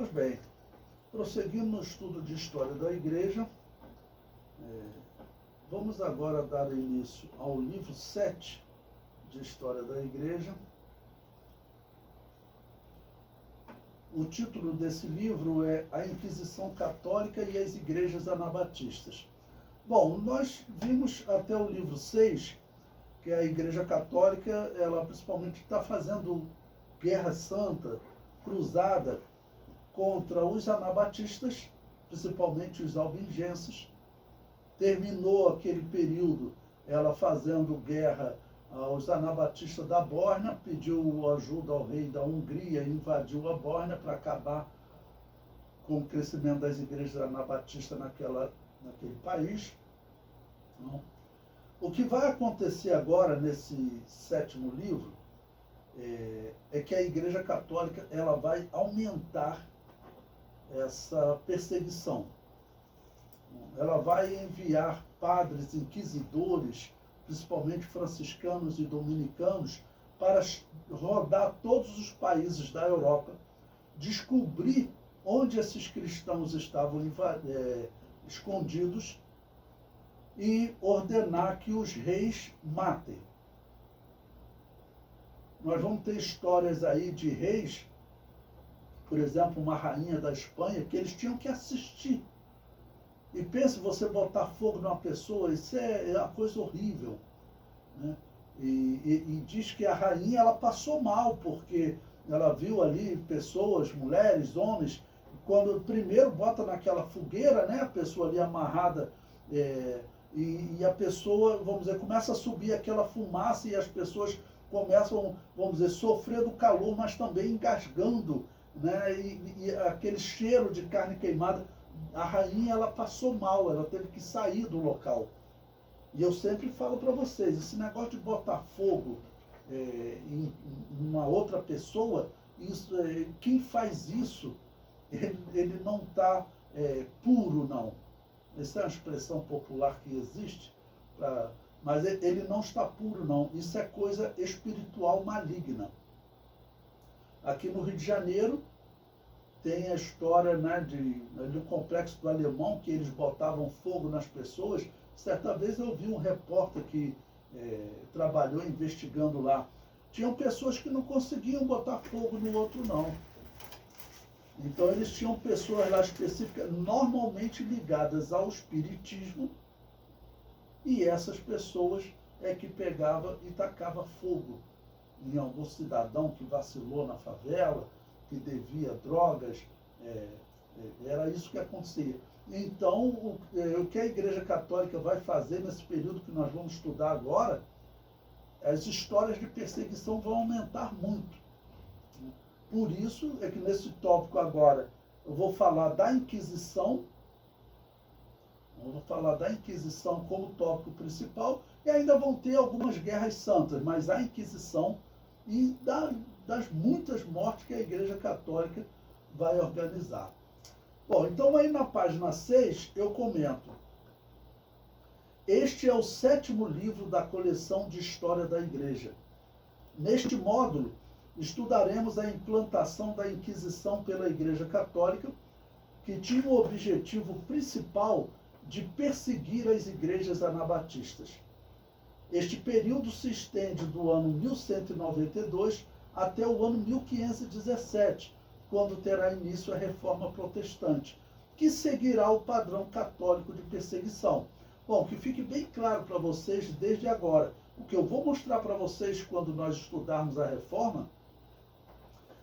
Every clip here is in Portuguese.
Pois bem, prosseguindo no estudo de História da Igreja, vamos agora dar início ao livro 7 de História da Igreja. O título desse livro é A Inquisição Católica e as Igrejas Anabatistas. Bom, nós vimos até o livro 6 que a Igreja Católica, ela principalmente está fazendo guerra santa, cruzada, contra os anabatistas, principalmente os albigenses. Terminou aquele período ela fazendo guerra aos anabatistas da Bórnia, pediu ajuda ao rei da Hungria, invadiu a Bórnia para acabar com o crescimento das igrejas anabatistas naquele país. O que vai acontecer agora nesse 7º livro é que a Igreja Católica ela vai aumentar essa perseguição. Ela vai enviar padres inquisidores, principalmente franciscanos e dominicanos, para rodar todos os países da Europa, descobrir onde esses cristãos estavam escondidos e ordenar que os reis matem. Nós vamos ter histórias aí de reis, por exemplo, uma rainha da Espanha, que eles tinham que assistir. E pense você botar fogo numa pessoa, isso é uma coisa horrível, né? E diz que a rainha ela passou mal, porque ela viu ali pessoas, mulheres, homens, quando primeiro bota naquela fogueira, né, a pessoa ali amarrada, e a pessoa, vamos dizer, começa a subir aquela fumaça e as pessoas começam, vamos dizer, sofrer do calor, mas também engasgando, né, e aquele cheiro de carne queimada. A rainha ela passou mal, ela teve que sair do local. E eu sempre falo para vocês, esse negócio de botar fogo em uma outra pessoa, quem faz isso, ele não está puro, não. Essa é uma expressão popular que existe, mas ele não está puro, não. Isso é coisa espiritual maligna. Aqui no Rio de Janeiro, tem a história, né, do Complexo do Alemão, que eles botavam fogo nas pessoas. Certa vez eu vi um repórter que trabalhou investigando lá. Tinham pessoas que não conseguiam botar fogo no outro, não. Então eles tinham pessoas lá específicas, normalmente ligadas ao espiritismo, e essas pessoas é que pegava e tacava fogo em algum cidadão que vacilou na favela, que devia drogas, era isso que acontecia. Então, o que a Igreja Católica vai fazer nesse período que nós vamos estudar agora, as histórias de perseguição vão aumentar muito. Por isso é que nesse tópico agora eu vou falar da Inquisição, como tópico principal, e ainda vão ter algumas guerras santas, mas a Inquisição e das muitas mortes que a Igreja Católica vai organizar. Bom, então aí na página 6 eu comento. Este é o 7º livro da coleção de História da Igreja. Neste módulo, estudaremos a implantação da Inquisição pela Igreja Católica, que tinha o objetivo principal de perseguir as igrejas anabatistas. Este período se estende do ano 1192 até o ano 1517, quando terá início a Reforma Protestante, que seguirá o padrão católico de perseguição. Bom, que fique bem claro para vocês desde agora. O que eu vou mostrar para vocês quando nós estudarmos a Reforma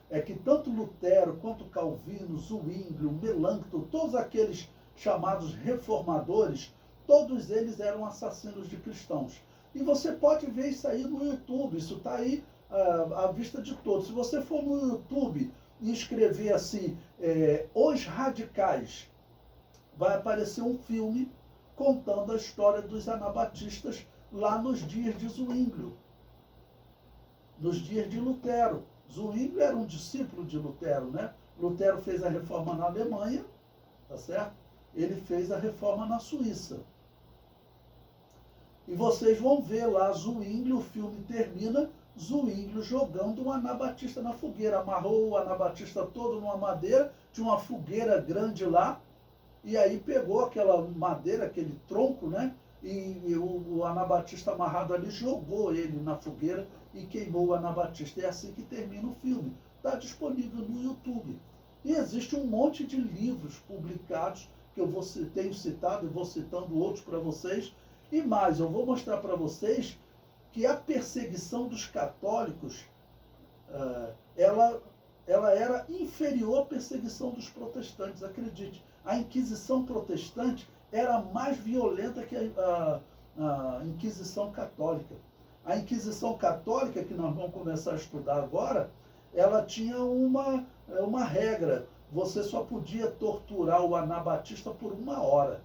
é que tanto Lutero quanto Calvino, Zwinglio, Melancton, todos aqueles chamados reformadores, todos eles eram assassinos de cristãos. E você pode ver isso aí no YouTube, isso está aí à vista de todos. Se você for no YouTube e escrever assim, Os Radicais, vai aparecer um filme contando a história dos anabatistas lá nos dias de Zwinglio, nos dias de Lutero. Zwinglio era um discípulo de Lutero, né? Lutero fez a reforma na Alemanha, tá certo? Ele fez a reforma na Suíça. E vocês vão ver lá Zwinglio, o filme termina Zwinglio jogando um anabatista na fogueira. Amarrou o anabatista todo numa madeira, tinha uma fogueira grande lá, e aí pegou aquela madeira, aquele tronco, né? E o anabatista amarrado ali jogou ele na fogueira e queimou o anabatista. É assim que termina o filme. Está disponível no YouTube. E existe um monte de livros publicados que eu tenho citado e vou citando outros para vocês. E mais, eu vou mostrar para vocês que a perseguição dos católicos, ela era inferior à perseguição dos protestantes, acredite. A Inquisição protestante era mais violenta que a Inquisição católica. A Inquisição católica, que nós vamos começar a estudar agora, ela tinha uma regra. Você só podia torturar o anabatista por 1 hora.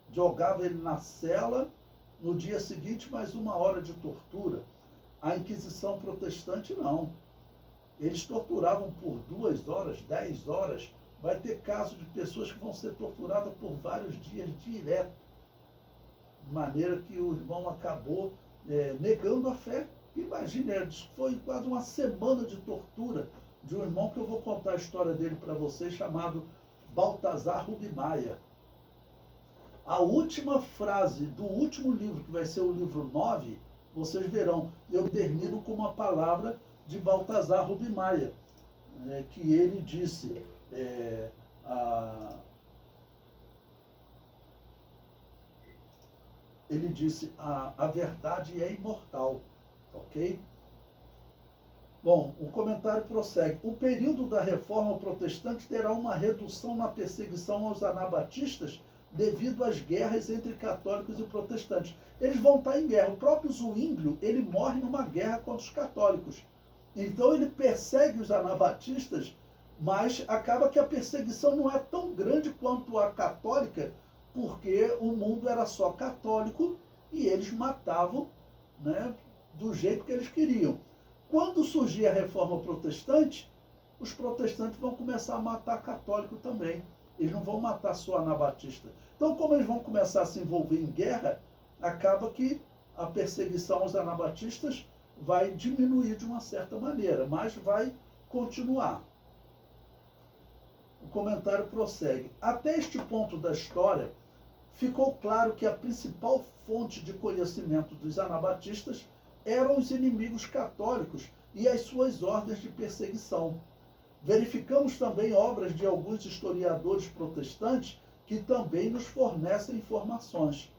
Jogava ele na cela, no dia seguinte mais 1 hora de tortura. A Inquisição protestante não. Eles torturavam por 2 horas, 10 horas. Vai ter casos de pessoas que vão ser torturadas por vários dias direto. De maneira que o irmão acabou negando a fé. Imagine, foi quase uma semana de tortura de um irmão que eu vou contar a história dele para vocês, chamado Baltazar Rubimaya. A última frase do último livro, que vai ser o livro 9, vocês verão, eu termino com uma palavra de Baltazar Rubimaya, que ele disse, a verdade é imortal, ok? Bom, o comentário prossegue. O período da Reforma Protestante terá uma redução na perseguição aos anabatistas devido às guerras entre católicos e protestantes. Eles vão estar em guerra. O próprio Zwinglio, ele morre numa guerra contra os católicos. Então ele persegue os anabatistas, mas acaba que a perseguição não é tão grande quanto a católica, porque o mundo era só católico e eles matavam, né, do jeito que eles queriam. Quando surgir a Reforma Protestante, os protestantes vão começar a matar católico também. Eles não vão matar só anabatista. Então, como eles vão começar a se envolver em guerra, acaba que a perseguição aos anabatistas vai diminuir de uma certa maneira, mas vai continuar. O comentário prossegue. Até este ponto da história, ficou claro que a principal fonte de conhecimento dos anabatistas eram os inimigos católicos e as suas ordens de perseguição. Verificamos também obras de alguns historiadores protestantes que também nos fornecem informações.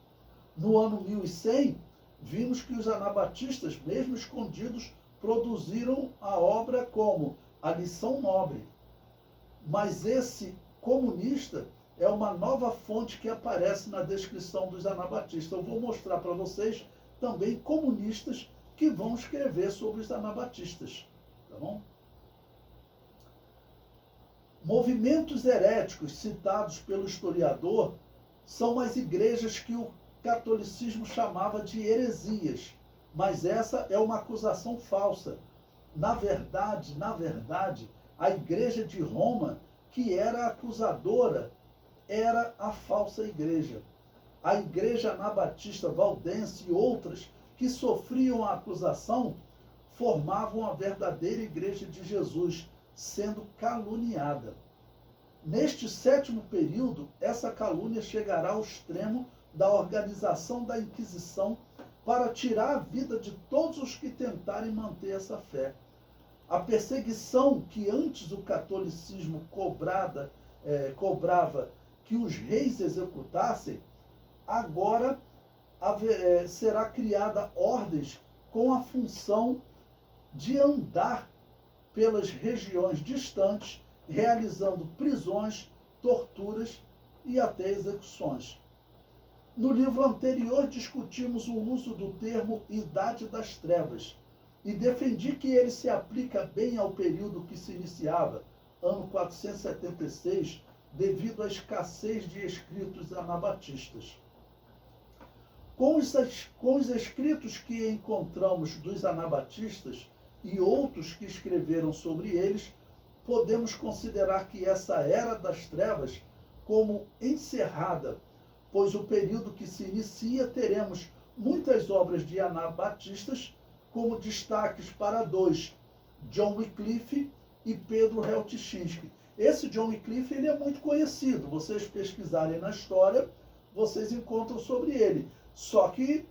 No ano 1100, vimos que os anabatistas, mesmo escondidos, produziram a obra como A Lição Nobre. Mas esse comunista é uma nova fonte que aparece na descrição dos anabatistas. Eu vou mostrar para vocês também comunistas que vão escrever sobre os anabatistas. Tá bom? Movimentos heréticos citados pelo historiador são as igrejas que o catolicismo chamava de heresias, mas essa é uma acusação falsa. Na verdade, a igreja de Roma, que era acusadora, era a falsa igreja. A igreja anabatista valdense e outras que sofriam a acusação formavam a verdadeira igreja de Jesus, sendo caluniada. Neste 7º período, essa calúnia chegará ao extremo da organização da Inquisição para tirar a vida de todos os que tentarem manter essa fé. A perseguição que antes o catolicismo cobrava que os reis executassem, agora será criada ordens com a função de andar pelas regiões distantes, realizando prisões, torturas e até execuções. No livro anterior discutimos o uso do termo Idade das Trevas e defendi que ele se aplica bem ao período que se iniciava, ano 476, devido à escassez de escritos anabatistas. Com os escritos que encontramos dos anabatistas e outros que escreveram sobre eles, podemos considerar que essa era das trevas como encerrada, pois o período que se inicia teremos muitas obras de anabatistas, como destaques para dois, John Wycliffe e Pedro Helptichinski. Esse John Wycliffe ele é muito conhecido, vocês pesquisarem na história, vocês encontram sobre ele. Só que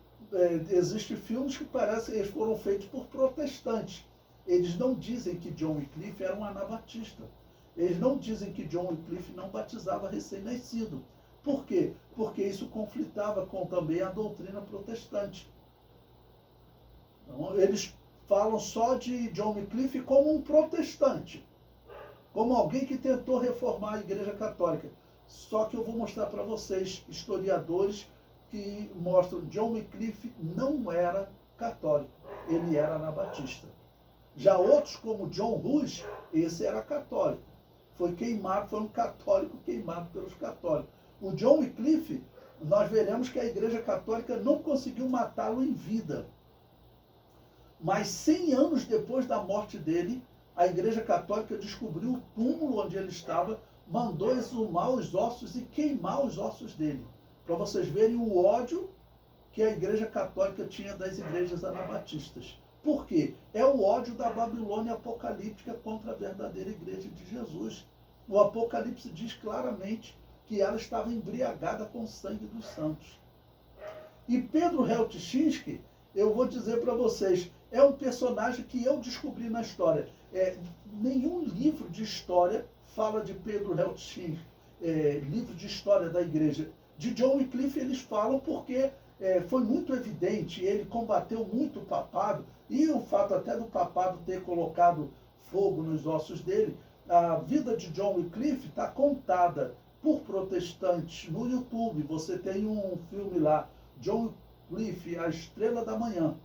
existem filmes que parecem que eles foram feitos por protestantes. Eles não dizem que John Wycliffe era um anabatista. Eles não dizem que John Wycliffe não batizava recém-nascido. Por quê? Porque isso conflitava com também a doutrina protestante. Então, eles falam só de John Wycliffe como um protestante, como alguém que tentou reformar a Igreja Católica. Só que eu vou mostrar para vocês historiadores que mostram que John Wycliffe não era católico, ele era anabatista. Já outros, como John Hus, esse era católico. Foi queimado, foi um católico queimado pelos católicos. O John Wycliffe, nós veremos que a Igreja Católica não conseguiu matá-lo em vida. Mas 100 anos depois da morte dele, a Igreja Católica descobriu o túmulo onde ele estava, mandou exumar os ossos e queimar os ossos dele. Para vocês verem o ódio que a Igreja Católica tinha das igrejas anabatistas. Por quê? É o ódio da Babilônia apocalíptica contra a verdadeira igreja de Jesus. O Apocalipse diz claramente que ela estava embriagada com o sangue dos santos. E Pedro Helptichinski, eu vou dizer para vocês, é um personagem que eu descobri na história. Nenhum livro de história fala de Pedro Helptichinski, livro de história da igreja. De John Wycliffe eles falam porque foi muito evidente, ele combateu muito o papado, e o fato até do papado ter colocado fogo nos ossos dele. A vida de John Wycliffe está contada por protestantes no YouTube. Você tem um filme lá, John Wycliffe, A Estrela da Manhã.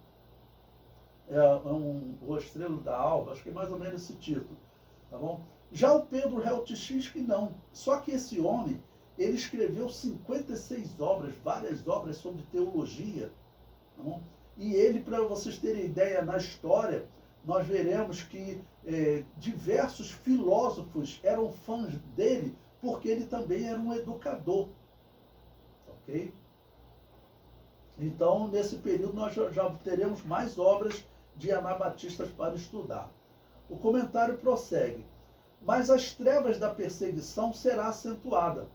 O Estrela da Alva, acho que é mais ou menos esse título. Tá bom? Já o Pedro Helptichinski não. Só que esse homem, ele escreveu 56 obras, várias obras sobre teologia. Tá bom? E ele, para vocês terem ideia, na história, nós veremos que diversos filósofos eram fãs dele, porque ele também era um educador. Ok? Então, nesse período, nós já teremos mais obras de anabatistas para estudar. O comentário prossegue. Mas as trevas da perseguição será acentuada.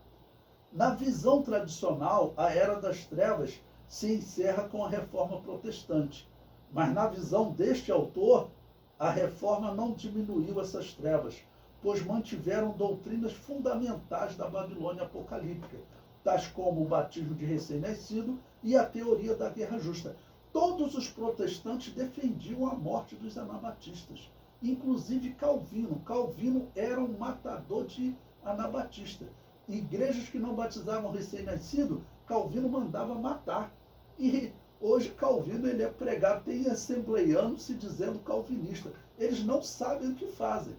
Na visão tradicional, a Era das Trevas se encerra com a Reforma Protestante. Mas na visão deste autor, a Reforma não diminuiu essas trevas, pois mantiveram doutrinas fundamentais da Babilônia apocalíptica, tais como o batismo de recém-nascido e a teoria da guerra justa. Todos os protestantes defendiam a morte dos anabatistas, inclusive Calvino. Calvino era um matador de anabatista. Igrejas que não batizavam recém-nascido, Calvino mandava matar. E hoje Calvino ele é pregado, tem assembleianos se dizendo calvinista. Eles não sabem o que fazem.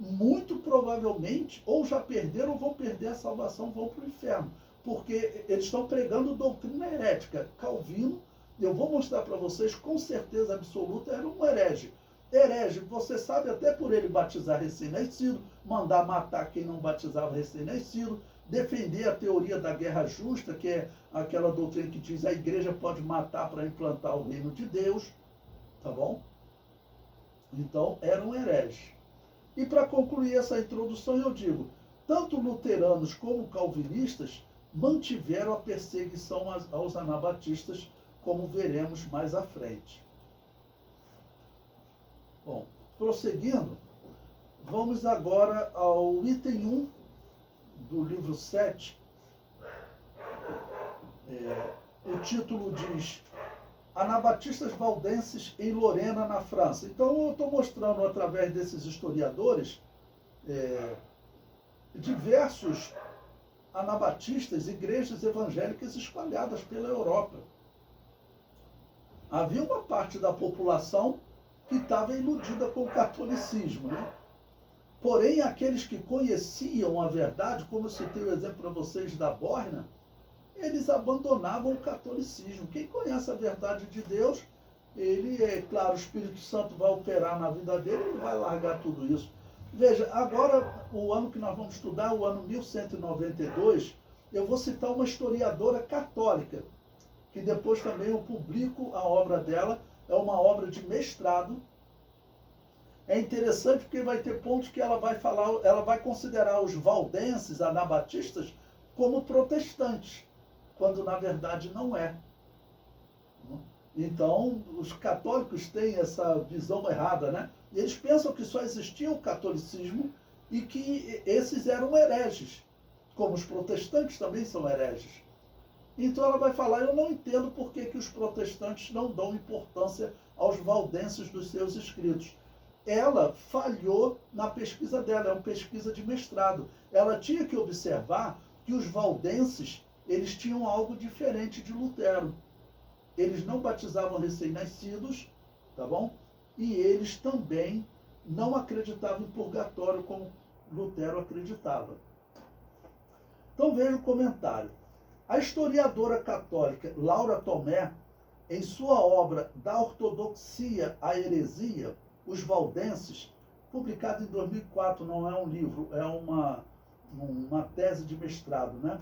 Muito provavelmente, ou já perderam ou vão perder a salvação, vão para o inferno. Porque eles estão pregando doutrina herética. Calvino, eu vou mostrar para vocês, com certeza absoluta, era um herege. Herege, você sabe, até por ele batizar recém-nascido, mandar matar quem não batizava recém-nascido, defender a teoria da guerra justa, que é aquela doutrina que diz a igreja pode matar para implantar o reino de Deus, tá bom? Então, era um herege. E para concluir essa introdução, eu digo, tanto luteranos como calvinistas mantiveram a perseguição aos anabatistas, como veremos mais à frente. Bom, prosseguindo, vamos agora ao item 1 do livro 7. O título diz Anabatistas Valdenses em Lorena, na França. Então eu estou mostrando através desses historiadores diversos anabatistas, igrejas evangélicas espalhadas pela Europa. Havia uma parte da população que estava iludida com o catolicismo, né? Porém, aqueles que conheciam a verdade, como eu citei o exemplo para vocês da Borna, eles abandonavam o catolicismo. Quem conhece a verdade de Deus, ele, claro, o Espírito Santo vai operar na vida dele, ele vai largar tudo isso. Veja, agora, o ano que nós vamos estudar, o ano 1192, eu vou citar uma historiadora católica, que depois também eu publico a obra dela, é uma obra de mestrado. É interessante porque vai ter pontos que ela vai falar, ela vai considerar os valdenses, anabatistas, como protestantes, quando na verdade não é. Então, os católicos têm essa visão errada, né? E eles pensam que só existia o catolicismo e que esses eram hereges, como os protestantes também são hereges. Então ela vai falar, eu não entendo por que os protestantes não dão importância aos valdenses dos seus escritos. Ela falhou na pesquisa dela, é uma pesquisa de mestrado. Ela tinha que observar que os valdenses, eles tinham algo diferente de Lutero. Eles não batizavam recém-nascidos, tá bom? E eles também não acreditavam em purgatório como Lutero acreditava. Então veja o comentário. A historiadora católica Laura Tomé, em sua obra Da Ortodoxia à Heresia, Os Valdenses, publicado em 2004, não é um livro, é uma tese de mestrado, né?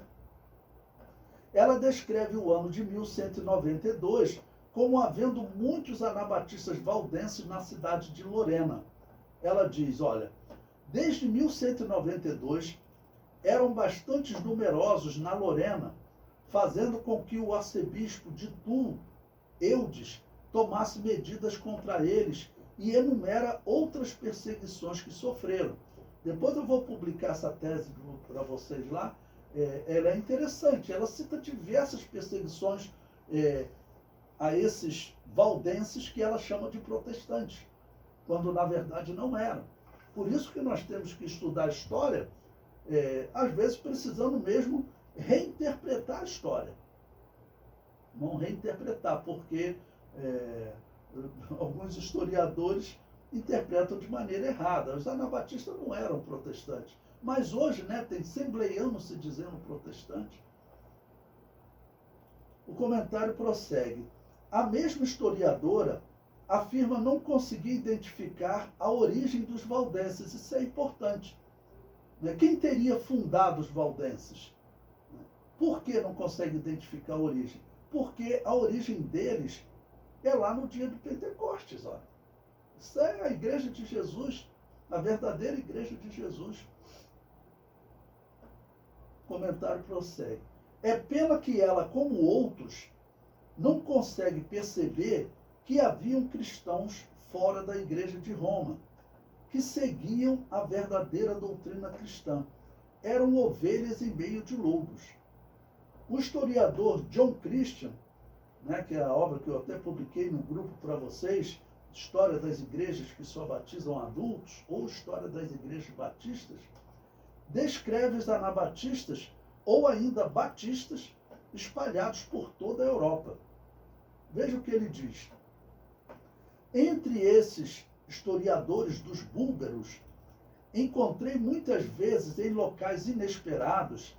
Ela descreve o ano de 1192 como havendo muitos anabatistas valdenses na cidade de Lorena. Ela diz, olha, desde 1192 eram bastante numerosos na Lorena, fazendo com que o arcebispo de Toul, Eudes, tomasse medidas contra eles e enumera outras perseguições que sofreram. Depois eu vou publicar essa tese para vocês lá. Ela é interessante, ela cita diversas perseguições a esses valdenses que ela chama de protestantes, quando na verdade não eram. Por isso que nós temos que estudar a história, às vezes precisando mesmo reinterpretar a história. Não reinterpretar, porque alguns historiadores interpretam de maneira errada. Os anabatistas não eram protestantes. Mas hoje, né, tem assembleianos se dizendo protestante. O comentário prossegue. A mesma historiadora afirma não conseguir identificar a origem dos valdenses. Isso é importante. Quem teria fundado os valdenses? Por que não consegue identificar a origem? Porque a origem deles é lá no dia do Pentecostes. Olha. Isso é a igreja de Jesus, a verdadeira igreja de Jesus. O comentário prossegue. É pena que ela, como outros, não consegue perceber que haviam cristãos fora da igreja de Roma, que seguiam a verdadeira doutrina cristã. Eram ovelhas em meio de lobos. O historiador John Christian, né, que é a obra que eu até publiquei no grupo para vocês, História das Igrejas que só batizam adultos, ou História das Igrejas Batistas, descreve os anabatistas, ou ainda batistas, espalhados por toda a Europa. Veja o que ele diz. Entre esses historiadores dos búlgaros, encontrei muitas vezes em locais inesperados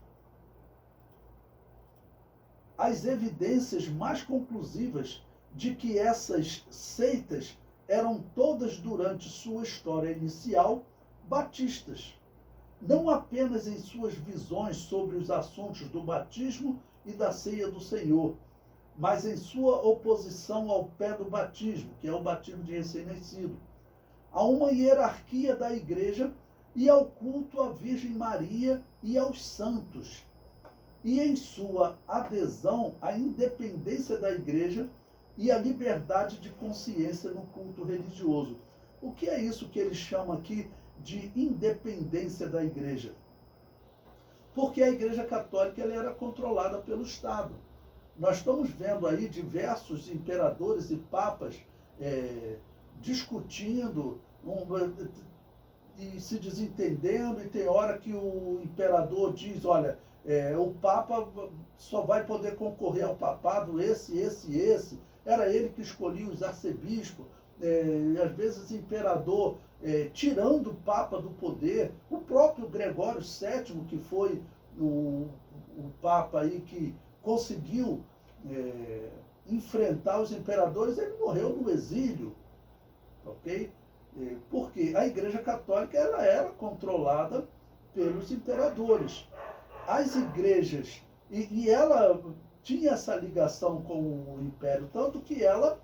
as evidências mais conclusivas de que essas seitas eram todas, durante sua história inicial, batistas, não apenas em suas visões sobre os assuntos do batismo e da ceia do Senhor, mas em sua oposição ao pé do batismo, que é o batismo de recém-nascido, a uma hierarquia da igreja e ao culto à Virgem Maria e aos santos, e em sua adesão à independência da igreja e à liberdade de consciência no culto religioso. O que é isso que ele chama aqui de independência da igreja? Porque a igreja católica ela era controlada pelo Estado. Nós estamos vendo aí diversos imperadores e papas discutindo e se desentendendo, e tem hora que o imperador diz, olha, o Papa só vai poder concorrer ao papado esse. Era ele que escolhia os arcebispos, e às vezes o imperador tirando o Papa do poder. O próprio Gregório VII, que foi o Papa aí que conseguiu enfrentar os imperadores, ele morreu no exílio, ok? Porque a Igreja Católica ela era controlada pelos imperadores. As igrejas, e ela tinha essa ligação com o Império, tanto que ela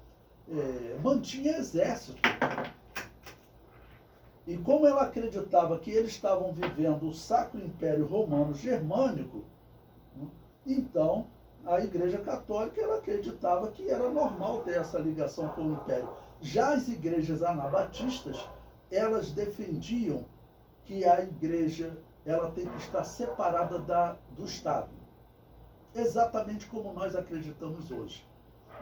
mantinha exército. E como ela acreditava que eles estavam vivendo o Sacro Império Romano Germânico, então a Igreja Católica ela acreditava que era normal ter essa ligação com o Império. Já as igrejas anabatistas, elas defendiam que a igreja ela tem que estar separada do Estado. Exatamente como nós acreditamos hoje.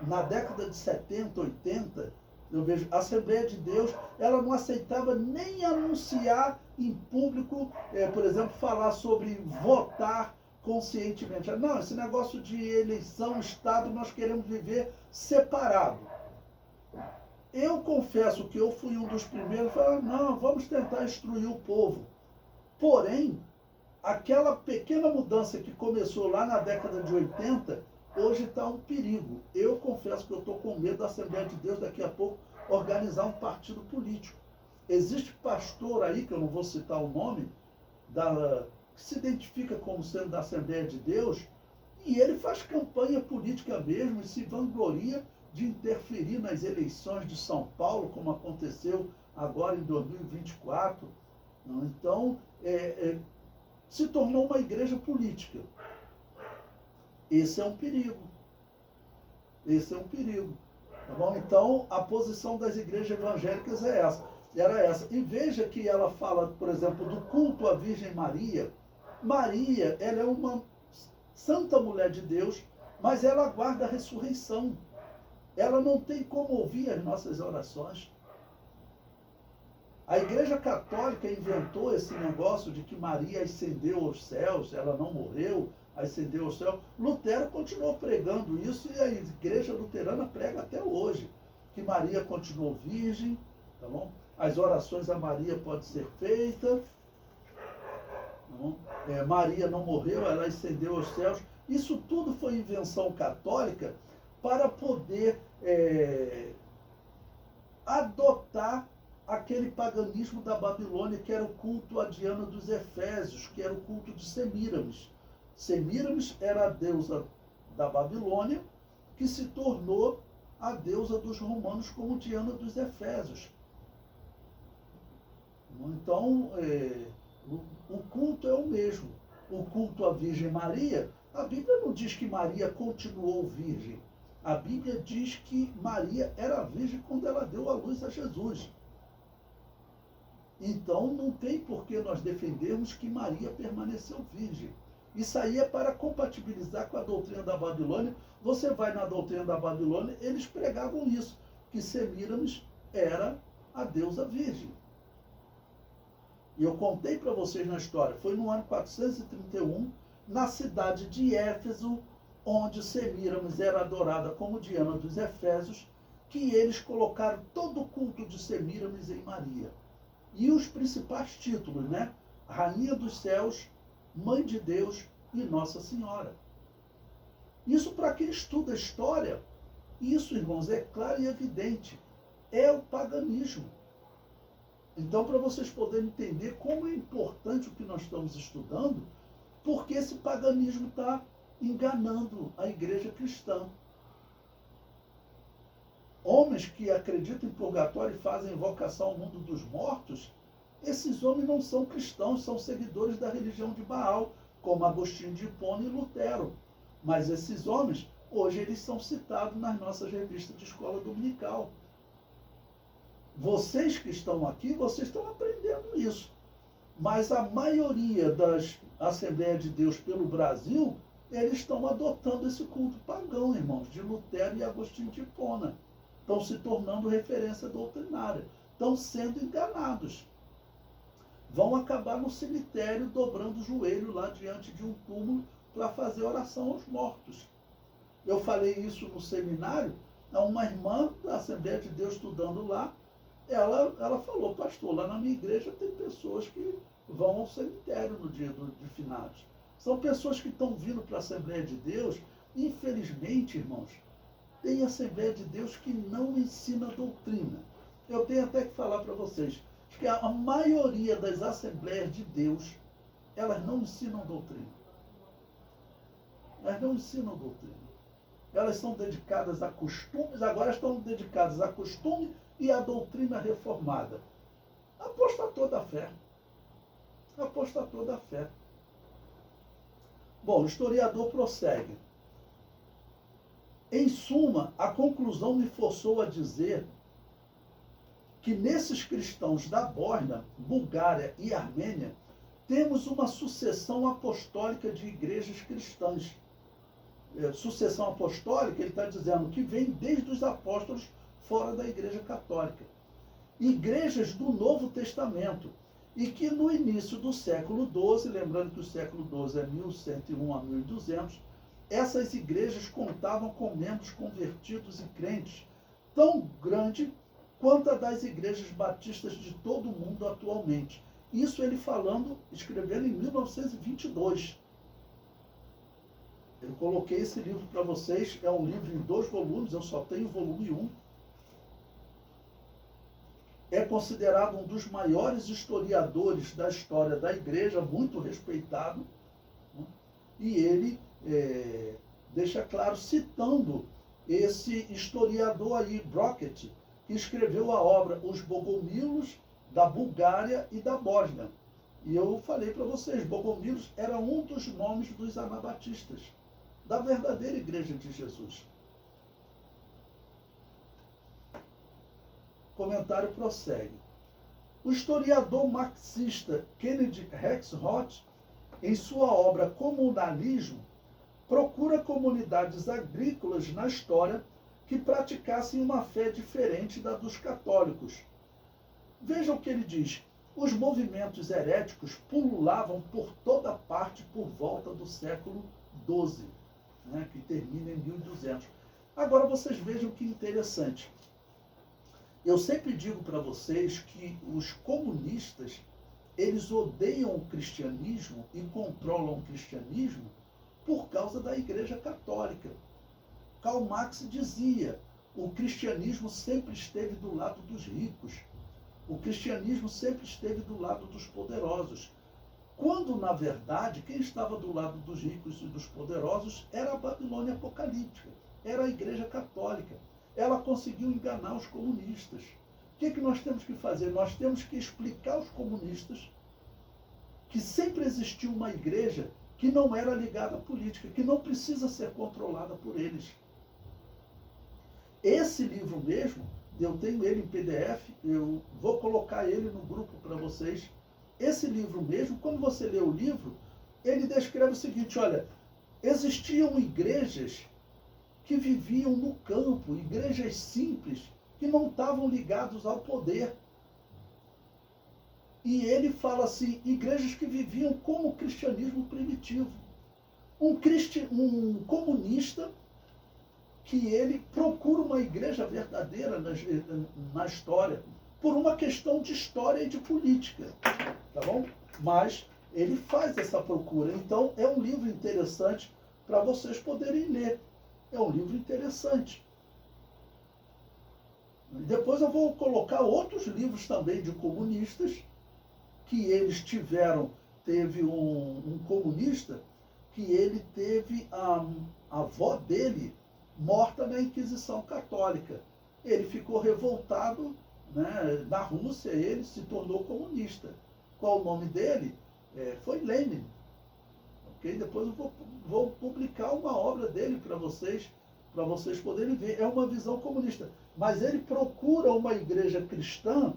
Na década de 70, 80, eu vejo a Assembleia de Deus, ela não aceitava nem anunciar em público, por exemplo, falar sobre votar conscientemente. Não, esse negócio de eleição, Estado, nós queremos viver separado. Eu confesso que eu fui um dos primeiros a falar, não, vamos tentar instruir o povo. Porém, aquela pequena mudança que começou lá na década de 80, hoje está um perigo. Eu confesso que eu estou com medo da Assembleia de Deus daqui a pouco organizar um partido político. Existe pastor aí, que eu não vou citar o nome, que se identifica como sendo da Assembleia de Deus, e ele faz campanha política mesmo e se vangloria de interferir nas eleições de São Paulo, como aconteceu agora em 2024. Então, se tornou uma igreja política. Esse é um perigo. Esse é um perigo. Tá bom? Então, a posição das igrejas evangélicas era essa. E veja que ela fala, por exemplo, do culto à Virgem Maria. Maria, ela é uma santa mulher de Deus, mas ela aguarda a ressurreição. Ela não tem como ouvir as nossas orações. A Igreja Católica inventou esse negócio de que Maria ascendeu aos céus, ela não morreu, ascendeu aos céus. Lutero continuou pregando isso e a Igreja Luterana prega até hoje, que Maria continuou virgem, tá bom? As orações a Maria podem ser feitas, tá bom? Maria não morreu, ela ascendeu aos céus. Isso tudo foi invenção católica para poder adotar aquele paganismo da Babilônia, que era o culto a Diana dos Efésios, que era o culto de Semíramis. Semíramis era a deusa da Babilônia, que se tornou a deusa dos romanos como Diana dos Efésios. Então, o culto é o mesmo. O culto à Virgem Maria, a Bíblia não diz que Maria continuou virgem. A Bíblia diz que Maria era virgem quando ela deu à luz a Jesus. Então, não tem por que nós defendermos que Maria permaneceu virgem. Isso aí é para compatibilizar com a doutrina da Babilônia. Você vai na doutrina da Babilônia, eles pregavam isso, que Semíramis era a deusa virgem. E eu contei para vocês na história, foi no ano 431, na cidade de Éfeso, onde Semíramis era adorada como Diana dos Efésios, que eles colocaram todo o culto de Semíramis em Maria. E os principais títulos, né? Rainha dos Céus, Mãe de Deus e Nossa Senhora. Isso para quem estuda a história, isso, irmãos, é claro e evidente. É o paganismo. Então, para vocês poderem entender como é importante o que nós estamos estudando, porque esse paganismo está enganando a igreja cristã. Homens que acreditam em purgatório e fazem invocação ao mundo dos mortos, esses homens não são cristãos, são seguidores da religião de Baal, como Agostinho de Hipona e Lutero. Mas esses homens, hoje, eles são citados nas nossas revistas de escola dominical. Vocês que estão aqui, vocês estão aprendendo isso. Mas a maioria das Assembleias de Deus pelo Brasil, eles estão adotando esse culto pagão, irmãos, de Lutero e Agostinho de Hipona. Estão se tornando referência doutrinária. Estão sendo enganados. Vão acabar no cemitério dobrando o joelho lá diante de um túmulo para fazer oração aos mortos. Eu falei isso no seminário, a uma irmã da Assembleia de Deus estudando lá, ela falou, pastor, lá na minha igreja tem pessoas que vão ao cemitério no dia de finados. São pessoas que estão vindo para a Assembleia de Deus, infelizmente, irmãos, tem Assembleia de Deus que não ensina doutrina. Eu tenho até que falar para vocês, que a maioria das Assembleias de Deus, elas não ensinam doutrina. Elas não ensinam doutrina. Elas são dedicadas a costumes, agora estão dedicadas a costume e à doutrina reformada. Apostatou da fé. Apostatou da fé. Bom, o historiador prossegue. Em suma, a conclusão me forçou a dizer que nesses cristãos da Bósnia, Bulgária e Armênia, temos uma sucessão apostólica de igrejas cristãs. Sucessão apostólica, ele está dizendo que vem desde os apóstolos fora da Igreja Católica. Igrejas do Novo Testamento, e que no início do século XII, lembrando que o século XII é 1101 a 1200, essas igrejas contavam com membros convertidos e crentes tão grande quanto a das igrejas batistas de todo o mundo atualmente. Isso ele falando, escrevendo em 1922. Eu coloquei esse livro para vocês, é um livro em 2 volumes, eu só tenho o volume 1. É considerado um dos maiores historiadores da história da igreja, muito respeitado, né? E ele deixa claro, citando esse historiador aí, Brockett, que escreveu a obra Os Bogomilos, da Bulgária e da Bósnia. E eu falei para vocês, Bogomilos era um dos nomes dos anabatistas, da verdadeira Igreja de Jesus. O comentário prossegue. O historiador marxista Kennedy Rexroth, em sua obra Comunalismo, procura comunidades agrícolas na história que praticassem uma fé diferente da dos católicos. Veja o que ele diz. Os movimentos heréticos pululavam por toda parte por volta do século XII, né, que termina em 1200. Agora vocês vejam que interessante. Eu sempre digo para vocês que os comunistas, eles odeiam o cristianismo e controlam o cristianismo por causa da Igreja Católica. Karl Marx dizia, o cristianismo sempre esteve do lado dos ricos. O cristianismo sempre esteve do lado dos poderosos. Quando, na verdade, quem estava do lado dos ricos e dos poderosos era a Babilônia apocalíptica, era a Igreja Católica. Ela conseguiu enganar os comunistas. O que nós temos que fazer? Nós temos que explicar aos comunistas que sempre existiu uma igreja que não era ligada à política, que não precisa ser controlada por eles. Esse livro mesmo, eu tenho ele em PDF, eu vou colocar ele no grupo para vocês. Esse livro mesmo, quando você lê o livro, ele descreve o seguinte, olha, existiam igrejas que viviam no campo, igrejas simples, que não estavam ligados ao poder. E ele fala assim, igrejas que viviam como o cristianismo primitivo. Um comunista que ele procura uma igreja verdadeira na história, por uma questão de história e de política, tá bom? Mas ele faz essa procura. Então, é um livro interessante para vocês poderem ler. É um livro interessante. Depois eu vou colocar outros livros também de comunistas, que eles teve um comunista, que ele teve a avó dele morta na Inquisição Católica. Ele ficou revoltado, né, na Rússia, ele se tornou comunista. Qual o nome dele? Foi Lenin. Okay? Depois eu vou publicar uma obra dele para vocês poderem ver. É uma visão comunista. Mas ele procura uma igreja cristã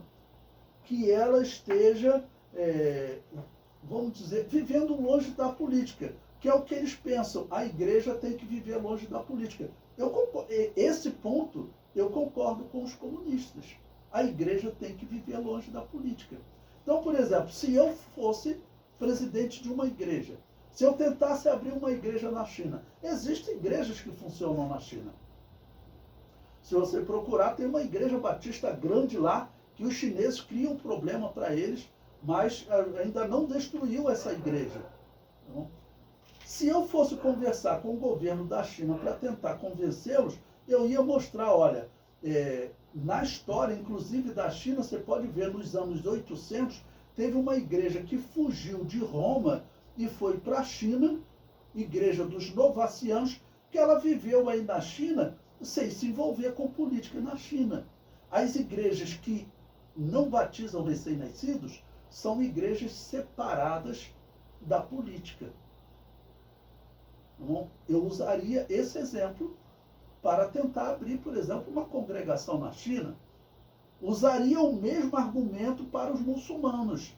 que ela esteja, vamos dizer, vivendo longe da política, que é o que eles pensam. A igreja tem que viver longe da política. Esse ponto eu concordo com os comunistas. A igreja tem que viver longe da política. Então, por exemplo, se eu fosse presidente de uma igreja, se eu tentasse abrir uma igreja na China, existem igrejas que funcionam na China. Se você procurar, tem uma igreja batista grande lá, que os chineses criam problema para eles, mas ainda não destruiu essa igreja. Então, se eu fosse conversar com o governo da China para tentar convencê-los, eu ia mostrar, olha, na história, inclusive da China, você pode ver nos anos 800, teve uma igreja que fugiu de Roma e foi para a China, igreja dos Novacianos, que ela viveu aí na China sem se envolver com política na China. As igrejas que não batizam recém-nascidos são igrejas separadas da política. Então, eu usaria esse exemplo para tentar abrir, por exemplo, uma congregação na China. Usaria o mesmo argumento para os muçulmanos.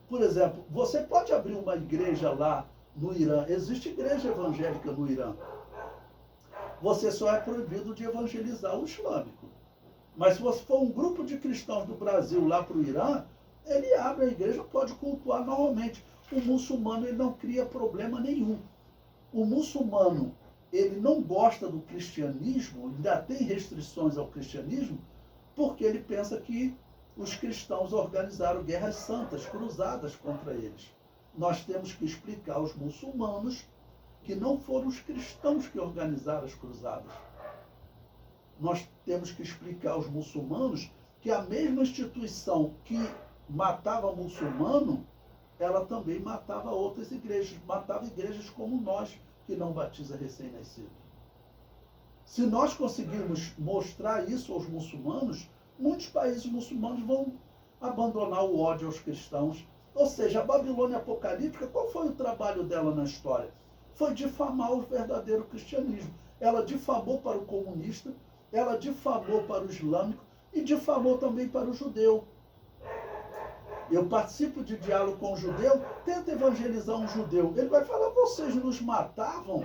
Por exemplo, você pode abrir uma igreja lá no Irã. Existe igreja evangélica no Irã. Você só é proibido de evangelizar o islâmico. Mas se você for um grupo de cristãos do Brasil lá para o Irã, ele abre a igreja, pode cultuar normalmente. O muçulmano ele não cria problema nenhum. O muçulmano ele não gosta do cristianismo, ainda tem restrições ao cristianismo, porque ele pensa que os cristãos organizaram guerras santas, cruzadas contra eles. Nós temos que explicar aos muçulmanos que não foram os cristãos que organizaram as cruzadas. Nós temos que explicar aos muçulmanos que a mesma instituição que matava muçulmano, ela também matava outras igrejas, matava igrejas como nós, que não batiza recém-nascido. Se nós conseguirmos mostrar isso aos muçulmanos, muitos países muçulmanos vão abandonar o ódio aos cristãos. Ou seja, a Babilônia apocalíptica, qual foi o trabalho dela na história? Foi difamar o verdadeiro cristianismo. Ela difamou para o comunista, ela difamou para o islâmico e difamou também para o judeu. Eu participo de diálogo com um judeu, tento evangelizar um judeu. Ele vai falar, vocês nos matavam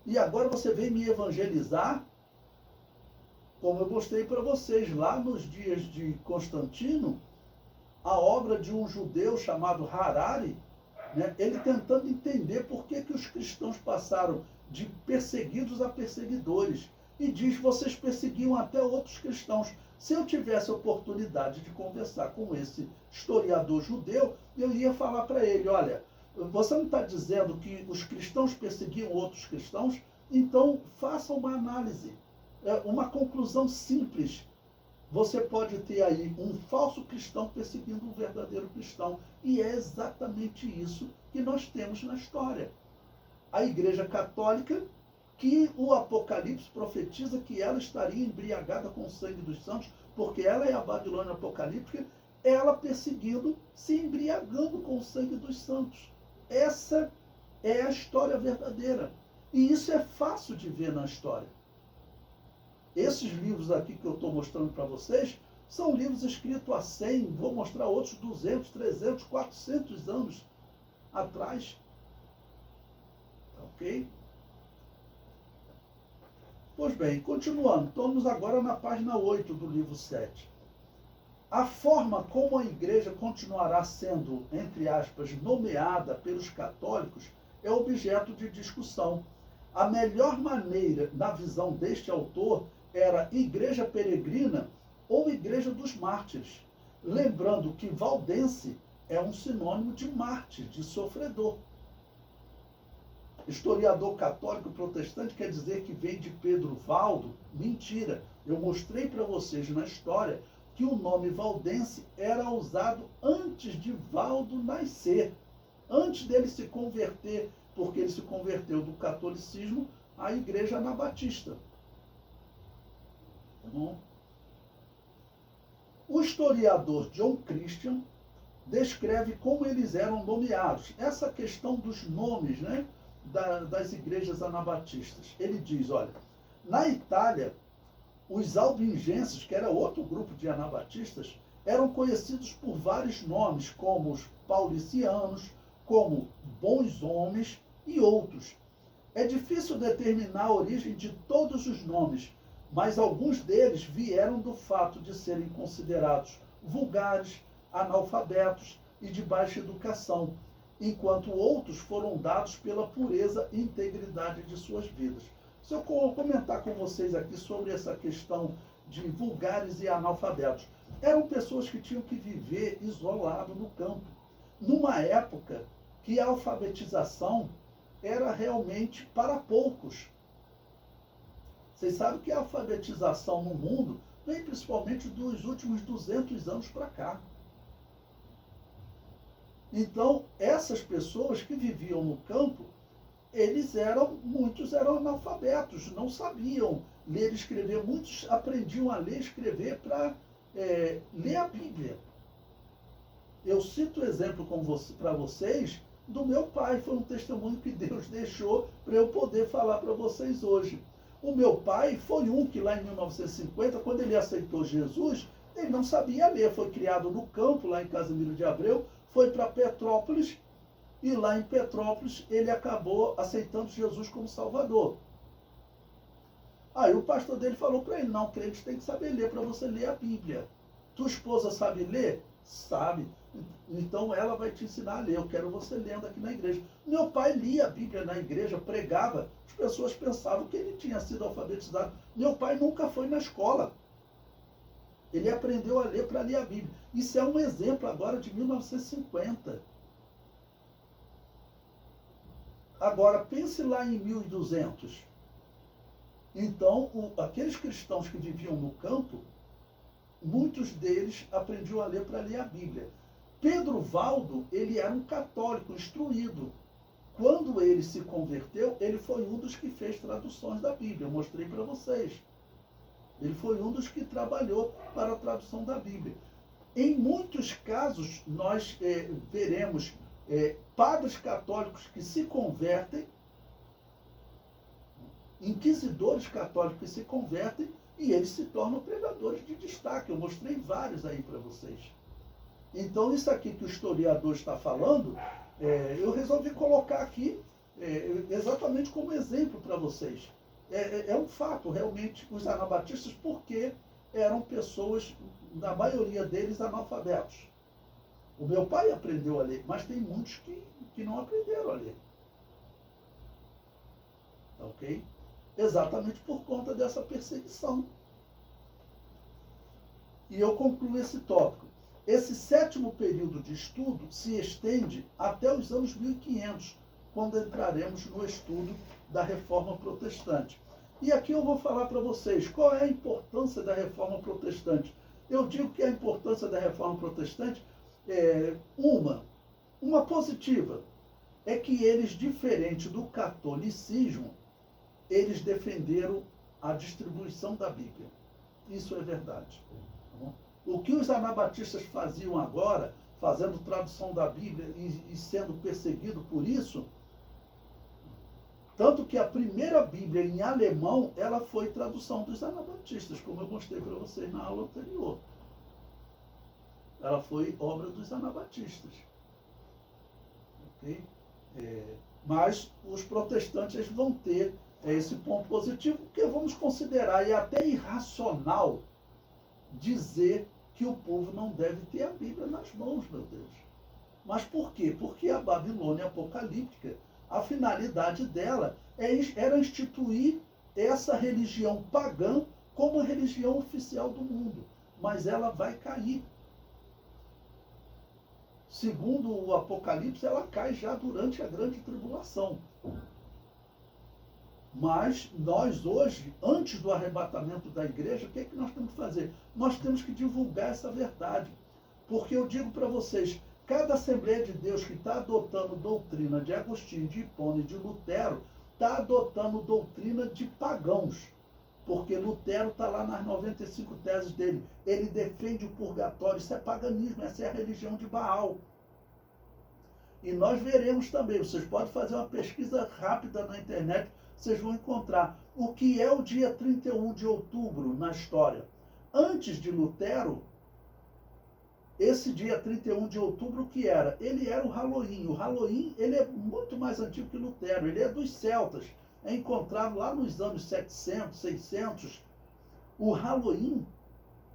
e agora você vem me evangelizar? Como eu mostrei para vocês, lá nos dias de Constantino, a obra de um judeu chamado Harari, né, ele tentando entender por que os cristãos passaram de perseguidos a perseguidores. E diz, vocês perseguiam até outros cristãos. Se eu tivesse a oportunidade de conversar com esse historiador judeu, eu ia falar para ele, olha, você não está dizendo que os cristãos perseguiam outros cristãos? Então, faça uma análise, uma conclusão simples. Você pode ter aí um falso cristão perseguindo um verdadeiro cristão. E é exatamente isso que nós temos na história. A Igreja Católica, que o Apocalipse profetiza que ela estaria embriagada com o sangue dos santos, porque ela é a Babilônia apocalíptica, ela perseguindo, se embriagando com o sangue dos santos. Essa é a história verdadeira. E isso é fácil de ver na história. Esses livros aqui que eu estou mostrando para vocês, são livros escritos há 100, vou mostrar outros 200, 300, 400 anos atrás. Ok? Pois bem, continuando, estamos agora na página 8 do livro 7. A forma como a igreja continuará sendo, entre aspas, nomeada pelos católicos é objeto de discussão. A melhor maneira, na visão deste autor, era igreja peregrina ou igreja dos mártires. Lembrando que valdense é um sinônimo de mártir, de sofredor. Historiador católico protestante quer dizer que vem de Pedro Valdo? Mentira. Eu mostrei para vocês na história que o nome valdense era usado antes de Valdo nascer, antes dele se converter, porque ele se converteu do catolicismo à igreja anabatista. Tá bom? O historiador John Christian descreve como eles eram nomeados. Essa questão dos nomes, né? Das igrejas anabatistas. Ele diz, olha, na Itália, os albingenses, que era outro grupo de anabatistas, eram conhecidos por vários nomes, como os paulicianos, como bons homens e outros. É difícil determinar a origem de todos os nomes, mas alguns deles vieram do fato de serem considerados vulgares, analfabetos e de baixa educação, enquanto outros foram dados pela pureza e integridade de suas vidas. Se eu comentar com vocês aqui sobre essa questão de vulgares e analfabetos, eram pessoas que tinham que viver isolado no campo, numa época que a alfabetização era realmente para poucos. Vocês sabem que a alfabetização no mundo vem principalmente dos últimos 200 anos para cá. Então, essas pessoas que viviam no campo, muitos eram analfabetos, não sabiam ler e escrever. Muitos aprendiam a ler e escrever para ler a Bíblia. Eu cito o exemplo para vocês do meu pai, foi um testemunho que Deus deixou para eu poder falar para vocês hoje. O meu pai foi um que lá em 1950, quando ele aceitou Jesus, ele não sabia ler, foi criado no campo, lá em Casimiro de Abreu, foi para Petrópolis, e lá em Petrópolis ele acabou aceitando Jesus como Salvador. Aí o pastor dele falou para ele, não, crente tem que saber ler para você ler a Bíblia. Tua esposa sabe ler? Sabe. Então ela vai te ensinar a ler, eu quero você lendo aqui na igreja. Meu pai lia a Bíblia na igreja, pregava, as pessoas pensavam que ele tinha sido alfabetizado. Meu pai nunca foi na escola. Ele aprendeu a ler para ler a Bíblia. Isso é um exemplo agora de 1950. Agora, pense lá em 1200. Então, aqueles cristãos que viviam no campo, muitos deles aprendiam a ler para ler a Bíblia. Pedro Valdo, ele era um católico instruído. Quando ele se converteu, ele foi um dos que fez traduções da Bíblia. Eu mostrei para vocês. Ele foi um dos que trabalhou para a tradução da Bíblia. Em muitos casos, nós veremos padres católicos que se convertem, inquisidores católicos que se convertem, e eles se tornam pregadores de destaque. Eu mostrei vários aí para vocês. Então, isso aqui que o historiador está falando, eu resolvi colocar aqui exatamente como exemplo para vocês. É um fato, realmente, os anabatistas, porque eram pessoas, na maioria deles, analfabetos. O meu pai aprendeu a ler, mas tem muitos que não aprenderam a ler. Ok? Exatamente por conta dessa perseguição. E eu concluo esse tópico. Esse sétimo período de estudo se estende até os anos 1500, quando entraremos no estudo da Reforma Protestante. E aqui eu vou falar para vocês qual é a importância da Reforma Protestante. Eu digo que a importância da Reforma Protestante é uma positiva, é que eles, diferente do catolicismo, eles defenderam a distribuição da Bíblia. Isso é verdade. Tá bom? O que os anabatistas faziam agora, fazendo tradução da Bíblia e sendo perseguido por isso, tanto que a primeira Bíblia em alemão, ela foi tradução dos anabatistas, como eu mostrei para vocês na aula anterior. Ela foi obra dos anabatistas. Ok? Mas os protestantes vão ter esse ponto positivo, porque vamos considerar, e até irracional, dizer que o povo não deve ter a Bíblia nas mãos, meu Deus. Mas por quê? Porque a Babilônia apocalíptica, a finalidade dela era instituir essa religião pagã como a religião oficial do mundo. Mas ela vai cair. Segundo o Apocalipse, ela cai já durante a grande tribulação. Mas nós hoje, antes do arrebatamento da igreja, o que é que nós temos que fazer? Nós temos que divulgar essa verdade. Porque eu digo para vocês, cada Assembleia de Deus que está adotando doutrina de Agostinho, de Hipona e de Lutero, está adotando doutrina de pagãos. Porque Lutero está lá nas 95 teses dele. Ele defende o purgatório. Isso é paganismo, essa é a religião de Baal. E nós veremos também, vocês podem fazer uma pesquisa rápida na internet, vocês vão encontrar o que é o dia 31 de outubro na história. Antes de Lutero, esse dia 31 de outubro, o que era? Ele era o Halloween. O Halloween, ele é muito mais antigo que Lutero, ele é dos celtas. É encontrado lá nos anos 700, 600. O Halloween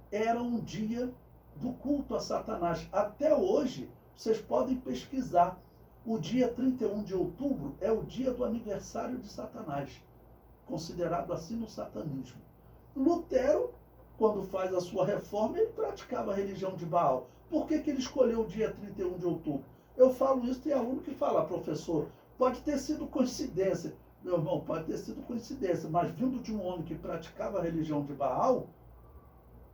era um dia do culto a Satanás. Até hoje, vocês podem pesquisar. O dia 31 de outubro é o dia do aniversário de Satanás, considerado assim no satanismo. Lutero, quando faz a sua reforma, ele praticava a religião de Baal. Por que ele escolheu o dia 31 de outubro? Eu falo isso, tem aluno que fala, professor, pode ter sido coincidência. Meu irmão, pode ter sido coincidência, mas vindo de um homem que praticava a religião de Baal,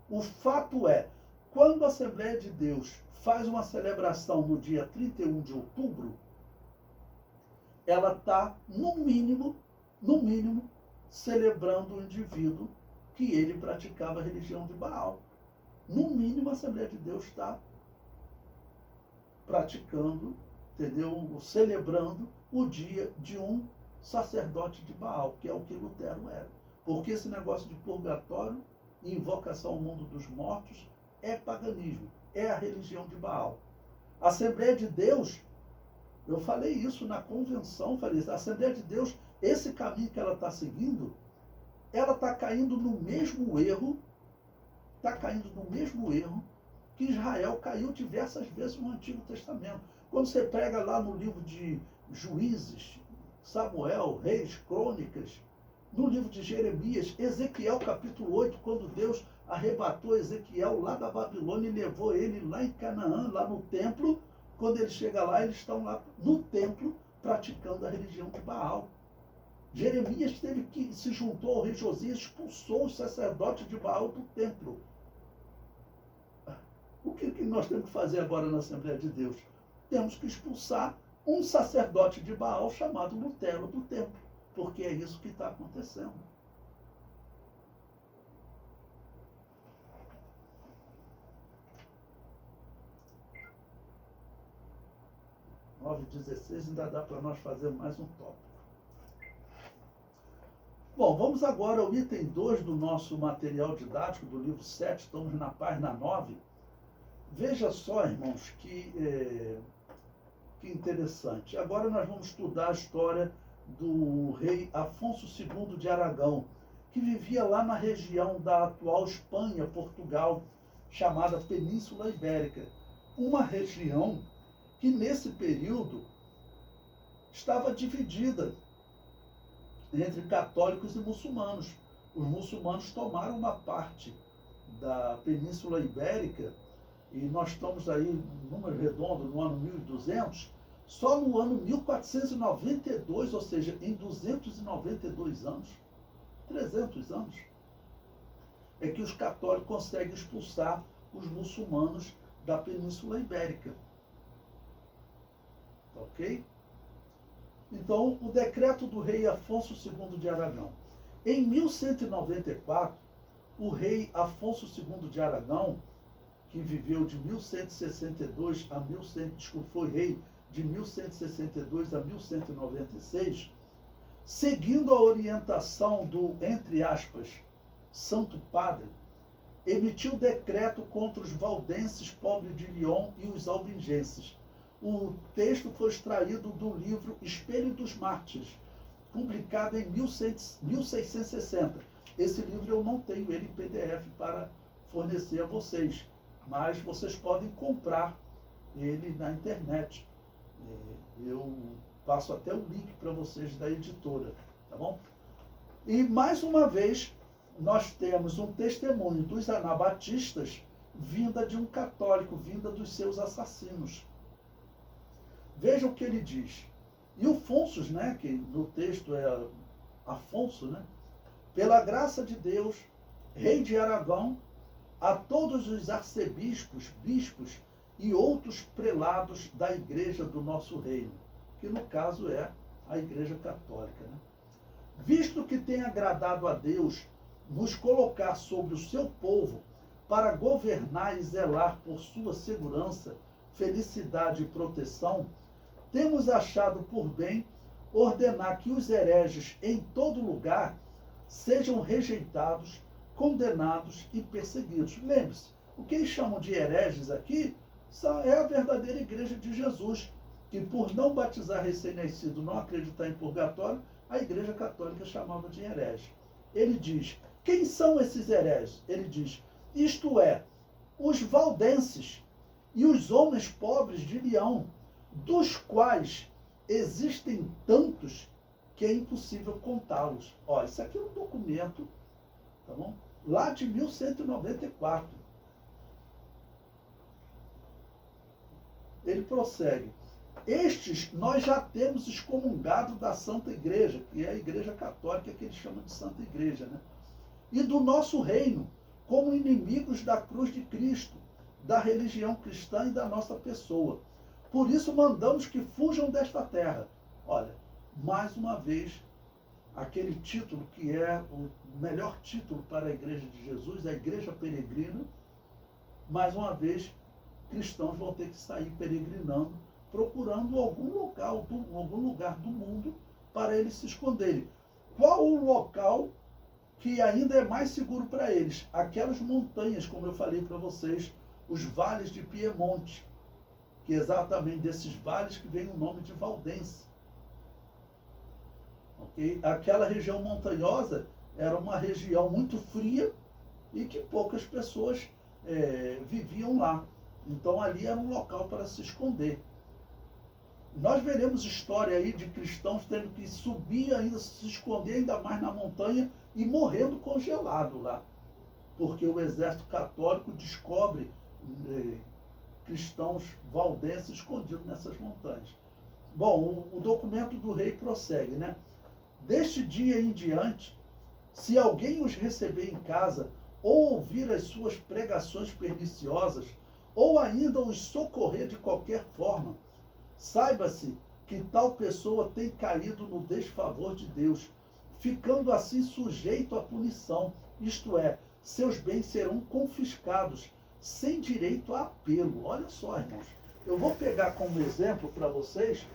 o fato é, quando a Assembleia de Deus faz uma celebração no dia 31 de outubro, ela está, no mínimo, celebrando o indivíduo que ele praticava a religião de Baal. No mínimo, a Assembleia de Deus está praticando, entendeu? Celebrando o dia de um sacerdote de Baal, que é o que Lutero era. Porque esse negócio de purgatório e invocação ao mundo dos mortos é paganismo, é a religião de Baal. A Assembleia de Deus, eu falei isso na convenção, falei isso, a Assembleia de Deus, esse caminho que ela está seguindo, ela está caindo no mesmo erro, que Israel caiu diversas vezes no Antigo Testamento. Quando você pega lá no livro de Juízes, Samuel, Reis, Crônicas, no livro de Jeremias, Ezequiel capítulo 8, quando Deus arrebatou Ezequiel lá da Babilônia e levou ele lá em Canaã, lá no templo, quando ele chega lá, eles estão lá no templo praticando a religião de Baal. Jeremias se juntou ao rei Josias, expulsou os sacerdotes de Baal do templo. O que nós temos que fazer agora na Assembleia de Deus? Temos que expulsar um sacerdote de Baal chamado Lutero do templo, porque é isso que está acontecendo. Nove 16 ainda dá para nós fazer mais um tópico. Bom, vamos agora ao item 2 do nosso material didático do livro 7, estamos na página 9. Veja só, irmãos, que interessante. Agora nós vamos estudar a história do rei Afonso II de Aragão, que vivia lá na região da atual Espanha, Portugal, chamada Península Ibérica. Uma região que nesse período estava dividida entre católicos e muçulmanos. Os muçulmanos tomaram uma parte da Península Ibérica, e nós estamos aí, número redondo, no ano 1200, só no ano 1492, ou seja, em 292 anos, 300 anos, é que os católicos conseguem expulsar os muçulmanos da Península Ibérica. Ok? Então, o decreto do rei Afonso II de Aragão. Em 1194, o rei Afonso II de Aragão, que viveu de 1162 a 1100, foi rei de 1162 a 1196, seguindo a orientação do, entre aspas, Santo Padre, emitiu decreto contra os valdenses pobres de Lyon e os albingenses. O texto foi extraído do livro Espelho dos Mártires, publicado em 1660. Esse livro eu não tenho ele em PDF para fornecer a vocês, mas vocês podem comprar ele na internet. Eu passo até o link para vocês da editora, tá bom? E mais uma vez, nós temos um testemunho dos anabatistas vinda de um católico, vinda dos seus assassinos. Veja o que ele diz. E o Afonso, né, que no texto é Afonso, né? Pela graça de Deus, rei de Aragão, a todos os arcebispos, bispos e outros prelados da igreja do nosso reino, que no caso é a Igreja Católica, né? Visto que tem agradado a Deus nos colocar sobre o seu povo para governar e zelar por sua segurança, felicidade e proteção, temos achado por bem ordenar que os hereges em todo lugar sejam rejeitados, condenados e perseguidos. Lembre-se, o que eles chamam de hereges aqui é a verdadeira igreja de Jesus, que por não batizar recém-nascido, não acreditar em purgatório, a igreja católica chamava de herege. Ele diz, quem são esses hereges? Ele diz, isto é, os valdenses e os homens pobres de Leão, dos quais existem tantos que é impossível contá-los. Ó, isso aqui é um documento, tá bom? Lá de 1194. Ele prossegue. Estes nós já temos excomungado da Santa Igreja, que é a Igreja Católica que eles chamam de Santa Igreja, né? E do nosso reino, como inimigos da cruz de Cristo, da religião cristã e da nossa pessoa. Por isso mandamos que fujam desta terra. Olha, mais uma vez, aquele título que é o melhor título para a Igreja de Jesus, a Igreja Peregrina, mais uma vez, cristãos vão ter que sair peregrinando, procurando algum lugar do mundo para eles se esconderem. Qual o local que ainda é mais seguro para eles? Aquelas montanhas, como eu falei para vocês, os vales de Piemonte, que é exatamente desses vales que vem o nome de Valdense. Okay? Aquela região montanhosa era uma região muito fria e que poucas pessoas viviam lá. Então ali era um local para se esconder. Nós veremos história aí de cristãos tendo que subir ainda, se esconder ainda mais na montanha e morrendo congelado lá. Porque o exército católico descobre cristãos valdenses escondidos nessas montanhas. Bom, o documento do rei prossegue, né? Deste dia em diante, se alguém os receber em casa, ou ouvir as suas pregações perniciosas, ou ainda os socorrer de qualquer forma, saiba-se que tal pessoa tem caído no desfavor de Deus, ficando assim sujeito à punição, isto é, seus bens serão confiscados, sem direito a apelo. Olha só, irmãos, eu vou pegar como exemplo para vocês.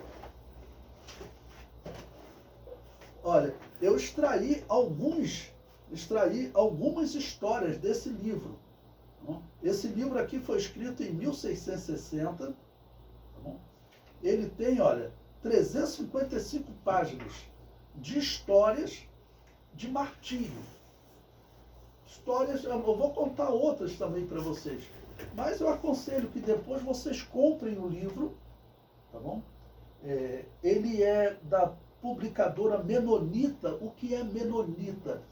Olha, eu extraí algumas histórias desse livro. Esse livro aqui foi escrito em 1660. Tá bom? Ele tem, olha, 355 páginas de histórias de martírio. Histórias, eu vou contar outras também para vocês. Mas eu aconselho que depois vocês comprem o livro, tá bom? Ele é da publicadora Menonita. O que é Menonita?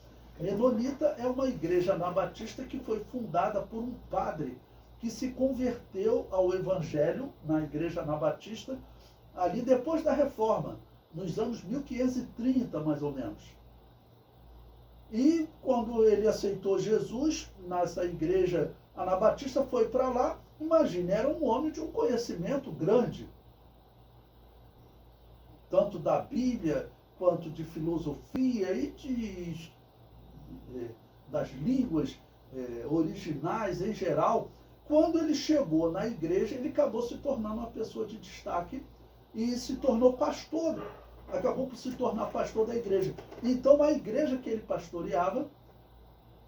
Menonita é uma igreja anabatista que foi fundada por um padre que se converteu ao evangelho na igreja anabatista ali depois da Reforma, nos anos 1530, mais ou menos. E quando ele aceitou Jesus nessa igreja anabatista, foi para lá. Imagine, era um homem de um conhecimento grande, tanto da Bíblia, quanto de filosofia e das línguas originais em geral. Quando ele chegou na igreja, ele acabou se tornando uma pessoa de destaque e se tornou pastor. Acabou por se tornar pastor da igreja. Então, a igreja que ele pastoreava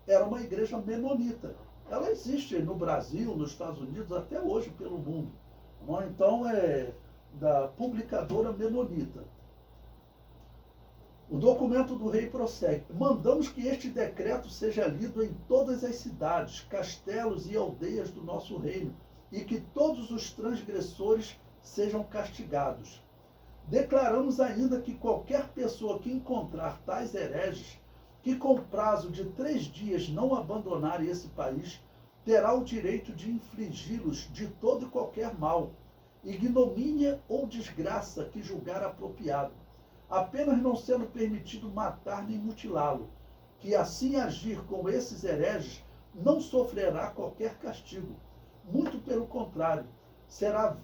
era uma igreja menonita. Ela existe no Brasil, nos Estados Unidos, até hoje pelo mundo. Então, é da publicadora Menonita. O documento do rei prossegue. Mandamos que este decreto seja lido em todas as cidades, castelos e aldeias do nosso reino, e que todos os transgressores sejam castigados. Declaramos ainda que qualquer pessoa que encontrar tais hereges, que com prazo de 3 dias não abandonarem esse país, terá o direito de infligi-los de todo e qualquer mal, ignomínia ou desgraça que julgar apropriado, apenas não sendo permitido matar nem mutilá-lo, que assim agir com esses hereges não sofrerá qualquer castigo, muito pelo contrário, será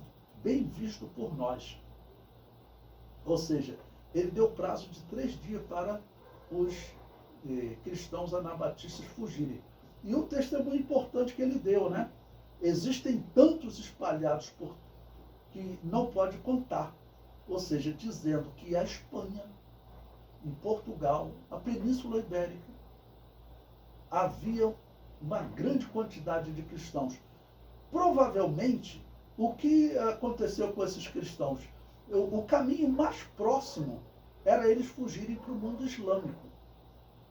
bem visto por nós. Ou seja, ele deu prazo de 3 dias para os cristãos anabatistas fugirem. E o testemunho importante que ele deu, né? Existem tantos espalhados que não pode contar. Ou seja, dizendo que a Espanha, em Portugal, a Península Ibérica, havia uma grande quantidade de cristãos. Provavelmente, o que aconteceu com esses cristãos? O caminho mais próximo era eles fugirem para o mundo islâmico.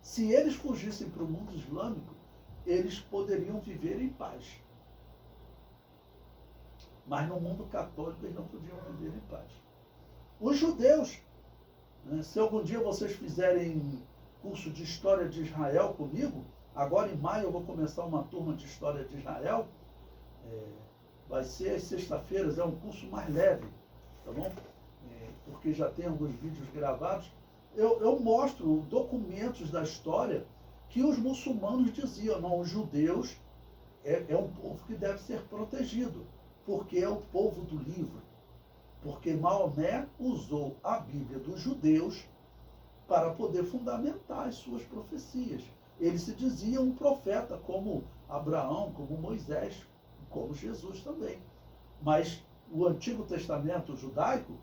Se eles fugissem para o mundo islâmico, eles poderiam viver em paz. Mas no mundo católico eles não podiam viver em paz. Os judeus, né, se algum dia vocês fizerem curso de História de Israel comigo, agora em maio eu vou começar uma turma de História de Israel, vai ser às sexta-feiras, é um curso mais leve, tá bom? Porque já tem alguns vídeos gravados. Eu mostro documentos da história que os muçulmanos diziam, não, os judeus é um povo que deve ser protegido, porque é o povo do livro. porque Maomé usou a Bíblia dos judeus para poder fundamentar as suas profecias. Ele se dizia um profeta, como Abraão, como Moisés, como Jesus também. Mas o Antigo Testamento judaico,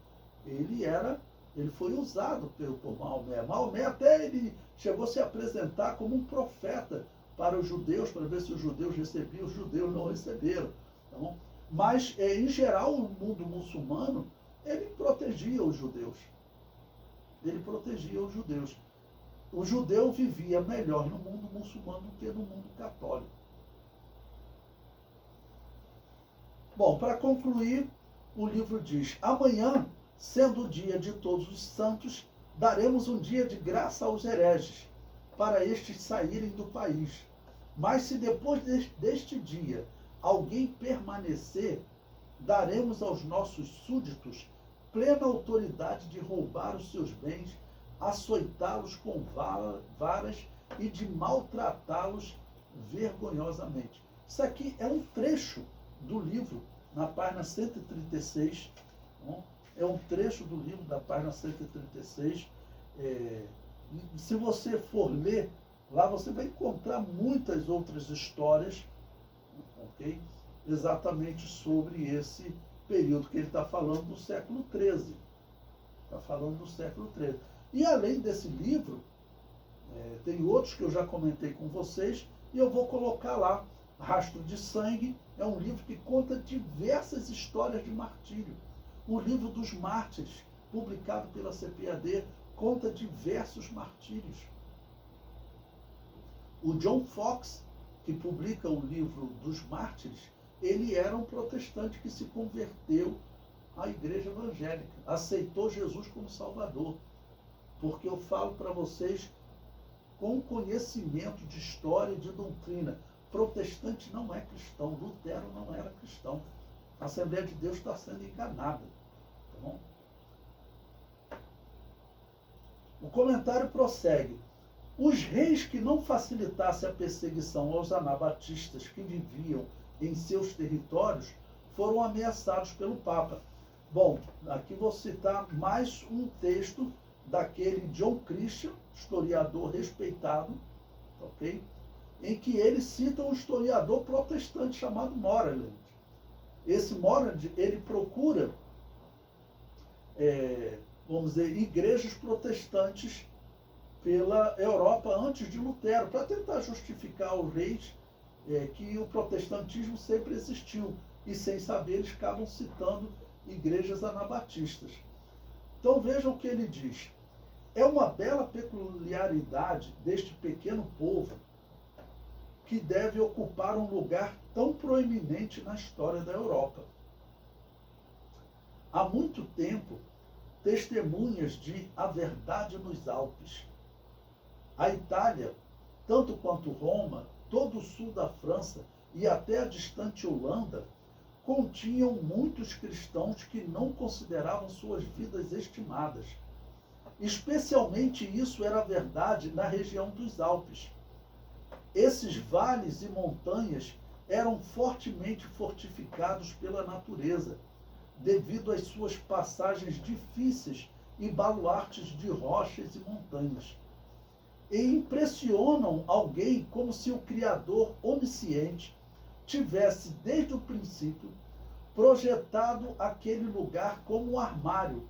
ele foi usado por Maomé. Maomé até ele chegou a se apresentar como um profeta para os judeus, para ver se os judeus recebiam, os judeus não receberam. Tá bom? Mas, em geral, o mundo muçulmano, ele protegia os judeus. Ele protegia os judeus. O judeu vivia melhor no mundo muçulmano do que no mundo católico. Bom, para concluir, o livro diz: amanhã, sendo o dia de todos os santos, daremos um dia de graça aos hereges, para estes saírem do país. Mas se depois deste dia alguém permanecer, daremos aos nossos súditos plena autoridade de roubar os seus bens, açoitá-los com varas e de maltratá-los vergonhosamente. Isso aqui é um trecho do livro, na página 136. É um trecho do livro, da página 136. Se você for ler, lá você vai encontrar muitas outras histórias, ok? Exatamente sobre esse período que ele está falando do século XIII. Está falando do século XIII. E além desse livro, tem outros que eu já comentei com vocês, e eu vou colocar lá. Rastro de Sangue é um livro que conta diversas histórias de martírio. O livro dos mártires, publicado pela CPAD, conta diversos martírios. O John Foxe, que publica o livro dos mártires, ele era um protestante que se converteu à igreja evangélica, aceitou Jesus como Salvador. Porque eu falo para vocês com conhecimento de história e de doutrina. Protestante não é cristão, Lutero não era cristão. A Assembleia de Deus está sendo enganada. Tá bom? O comentário prossegue. Os reis que não facilitassem a perseguição aos anabatistas que viviam em seus territórios foram ameaçados pelo Papa. Bom, aqui vou citar mais um texto daquele John Christian, historiador respeitado, ok? Em que ele cita um historiador protestante chamado Moreland. Esse Moreland, ele procura, vamos dizer, igrejas protestantes pela Europa antes de Lutero, para tentar justificar aos reis que o protestantismo sempre existiu. E sem saber, eles acabam citando igrejas anabatistas. Então vejam o que ele diz. É uma bela peculiaridade deste pequeno povo que deve ocupar um lugar tão proeminente na história da Europa. Há muito tempo, testemunhas de A Verdade nos Alpes. A Itália, tanto quanto Roma, todo o sul da França e até a distante Holanda, continham muitos cristãos que não consideravam suas vidas estimadas. Especialmente isso era verdade na região dos Alpes. Esses vales e montanhas eram fortemente fortificados pela natureza, devido às suas passagens difíceis e baluartes de rochas e montanhas. E impressionam alguém como se o Criador onisciente tivesse, desde o princípio, projetado aquele lugar como um armário,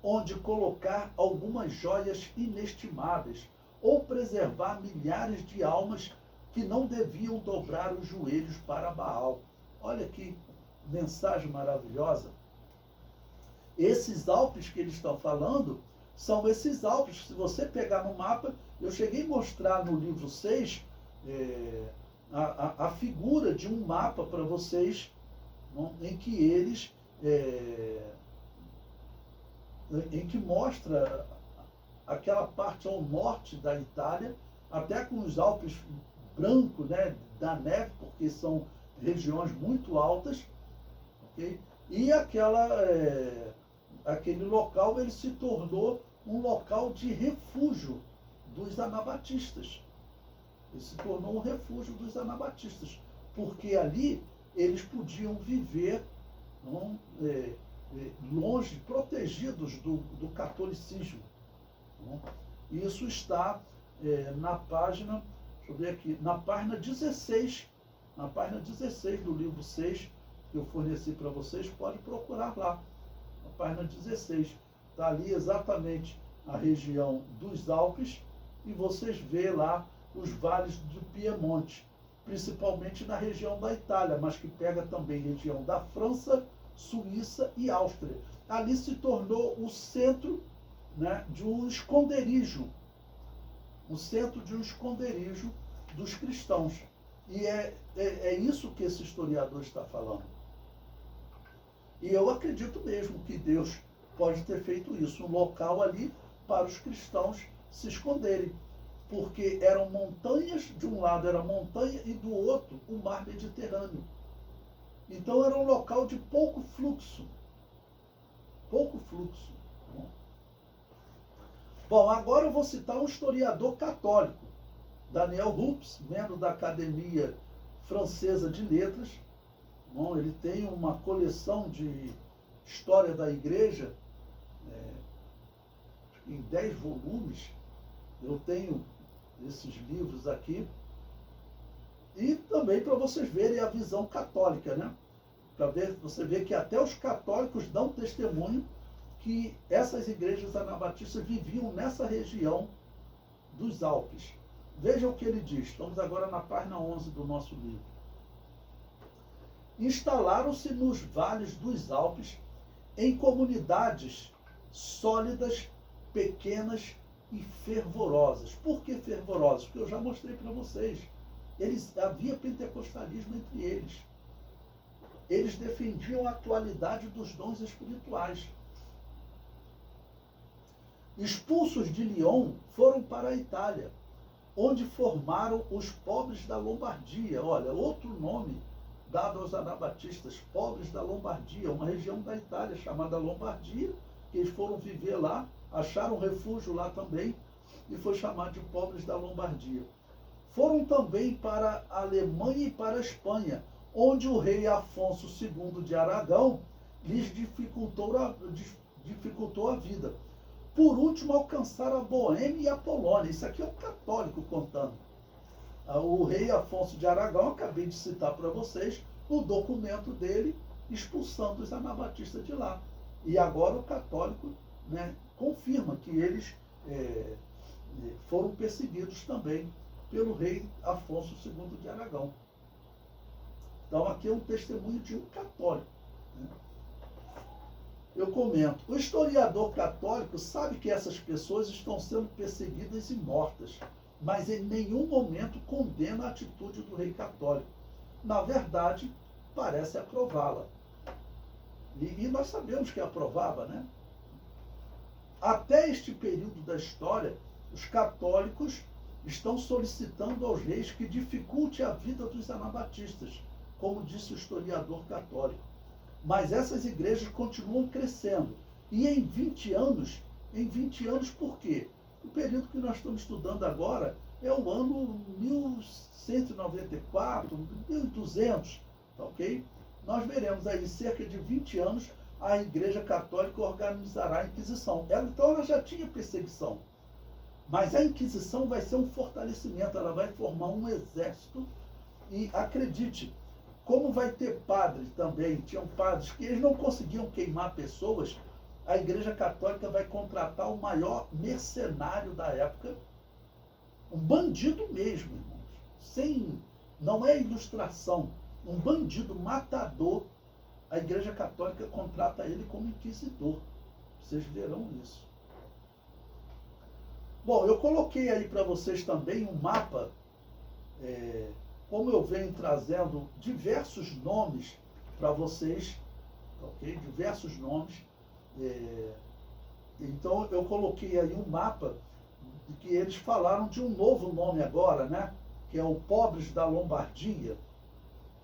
onde colocar algumas joias inestimáveis, ou preservar milhares de almas que não deviam dobrar os joelhos para Baal. Olha que mensagem maravilhosa. Esses Alpes que eles estão falando são esses Alpes. Se você pegar no mapa, eu cheguei a mostrar no livro 6 a figura de um mapa para vocês, em que eles em que mostra aquela parte ao norte da Itália, até com os Alpes brancos, né, da neve, porque são regiões muito altas, okay? E aquele local ele se tornou um local de refúgio dos anabatistas. Ele se tornou um refúgio dos anabatistas, porque ali eles podiam viver longe, protegidos do catolicismo. Tá? Isso está na página, deixa eu ver aqui, na página 16 do livro 6, que eu forneci para vocês, pode procurar lá, na página 16. Está ali exatamente a região dos Alpes, e vocês vê lá os vales do Piemonte, principalmente na região da Itália, mas que pega também região da França, Suíça e Áustria. Ali se tornou o centro, né, de um esconderijo, dos cristãos. E é isso que esse historiador está falando. E eu acredito mesmo que Deus pode ter feito isso, um local ali para os cristãos se esconderem, porque eram montanhas, de um lado era montanha e do outro o mar Mediterrâneo. Então era um local de pouco fluxo. Bom, agora eu vou citar um historiador católico, Daniel Rups, membro da Academia Francesa de Letras. Bom, ele tem uma coleção de história da igreja, em 10 volumes. Eu tenho esses livros aqui. E também para vocês verem a visão católica, né? Para você ver que até os católicos dão testemunho que essas igrejas anabatistas viviam nessa região dos Alpes. Veja o que ele diz. Estamos agora na página 11 do nosso livro. Instalaram-se nos vales dos Alpes em comunidades sólidas, pequenas e fervorosas. Por que fervorosas? Porque eu já mostrei para vocês. Havia pentecostalismo entre eles. Eles defendiam a atualidade dos dons espirituais. Expulsos de Lyon, foram para a Itália, onde formaram os pobres da Lombardia. Olha, outro nome dado aos anabatistas, pobres da Lombardia, uma região da Itália chamada Lombardia, que eles foram viver lá, acharam refúgio lá também, e foi chamado de pobres da Lombardia. Foram também para a Alemanha e para a Espanha, onde o rei Afonso II de Aragão lhes dificultou a vida. Por último, alcançaram a Boêmia e a Polônia. Isso aqui é um católico contando. O rei Afonso de Aragão, acabei de citar para vocês, o documento dele expulsando os anabatistas de lá. E agora o católico, né, confirma que eles foram perseguidos também pelo rei Afonso II de Aragão. Então aqui é um testemunho de um católico, né? Eu comento, o historiador católico sabe que essas pessoas estão sendo perseguidas e mortas, mas em nenhum momento condena a atitude do rei católico. Na verdade, parece aprová-la. E nós sabemos que aprovava, né? Até este período da história, os católicos estão solicitando aos reis que dificulte a vida dos anabatistas, como disse o historiador católico. Mas essas igrejas continuam crescendo. E em 20 anos por quê? O período que nós estamos estudando agora é o ano 1194, 1200, tá ok? Nós veremos aí, em cerca de 20 anos, a Igreja Católica organizará a Inquisição. Então ela já tinha perseguição. Mas a Inquisição vai ser um fortalecimento, ela vai formar um exército. E acredite, como vai ter padres também, tinham padres que eles não conseguiam queimar pessoas, a Igreja Católica vai contratar o maior mercenário da época, um bandido mesmo, irmãos. Não é ilustração, um bandido matador, a Igreja Católica contrata ele como inquisidor. Vocês verão isso. Bom, eu coloquei aí para vocês também um mapa, como eu venho trazendo diversos nomes para vocês, ok? Diversos nomes. Então eu coloquei aí um mapa de que eles falaram de um novo nome agora, né? Que é o Pobres da Lombardia.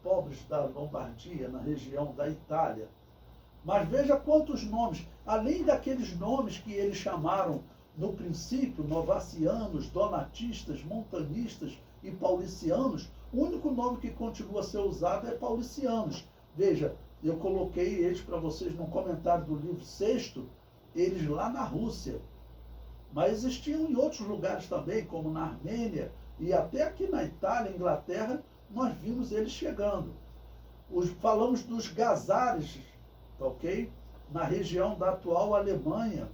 Pobres da Lombardia, na região da Itália. Mas veja quantos nomes, além daqueles nomes que eles chamaram no princípio, novacianos, donatistas, montanistas e paulicianos, o único nome que continua a ser usado é paulicianos. Veja, Eu coloquei eles para vocês no comentário do livro sexto, eles lá na Rússia. Mas existiam em outros lugares também, como na Armênia, e até aqui na Itália, Inglaterra, nós vimos eles chegando. Falamos dos gazares, ok? Na região da atual Alemanha,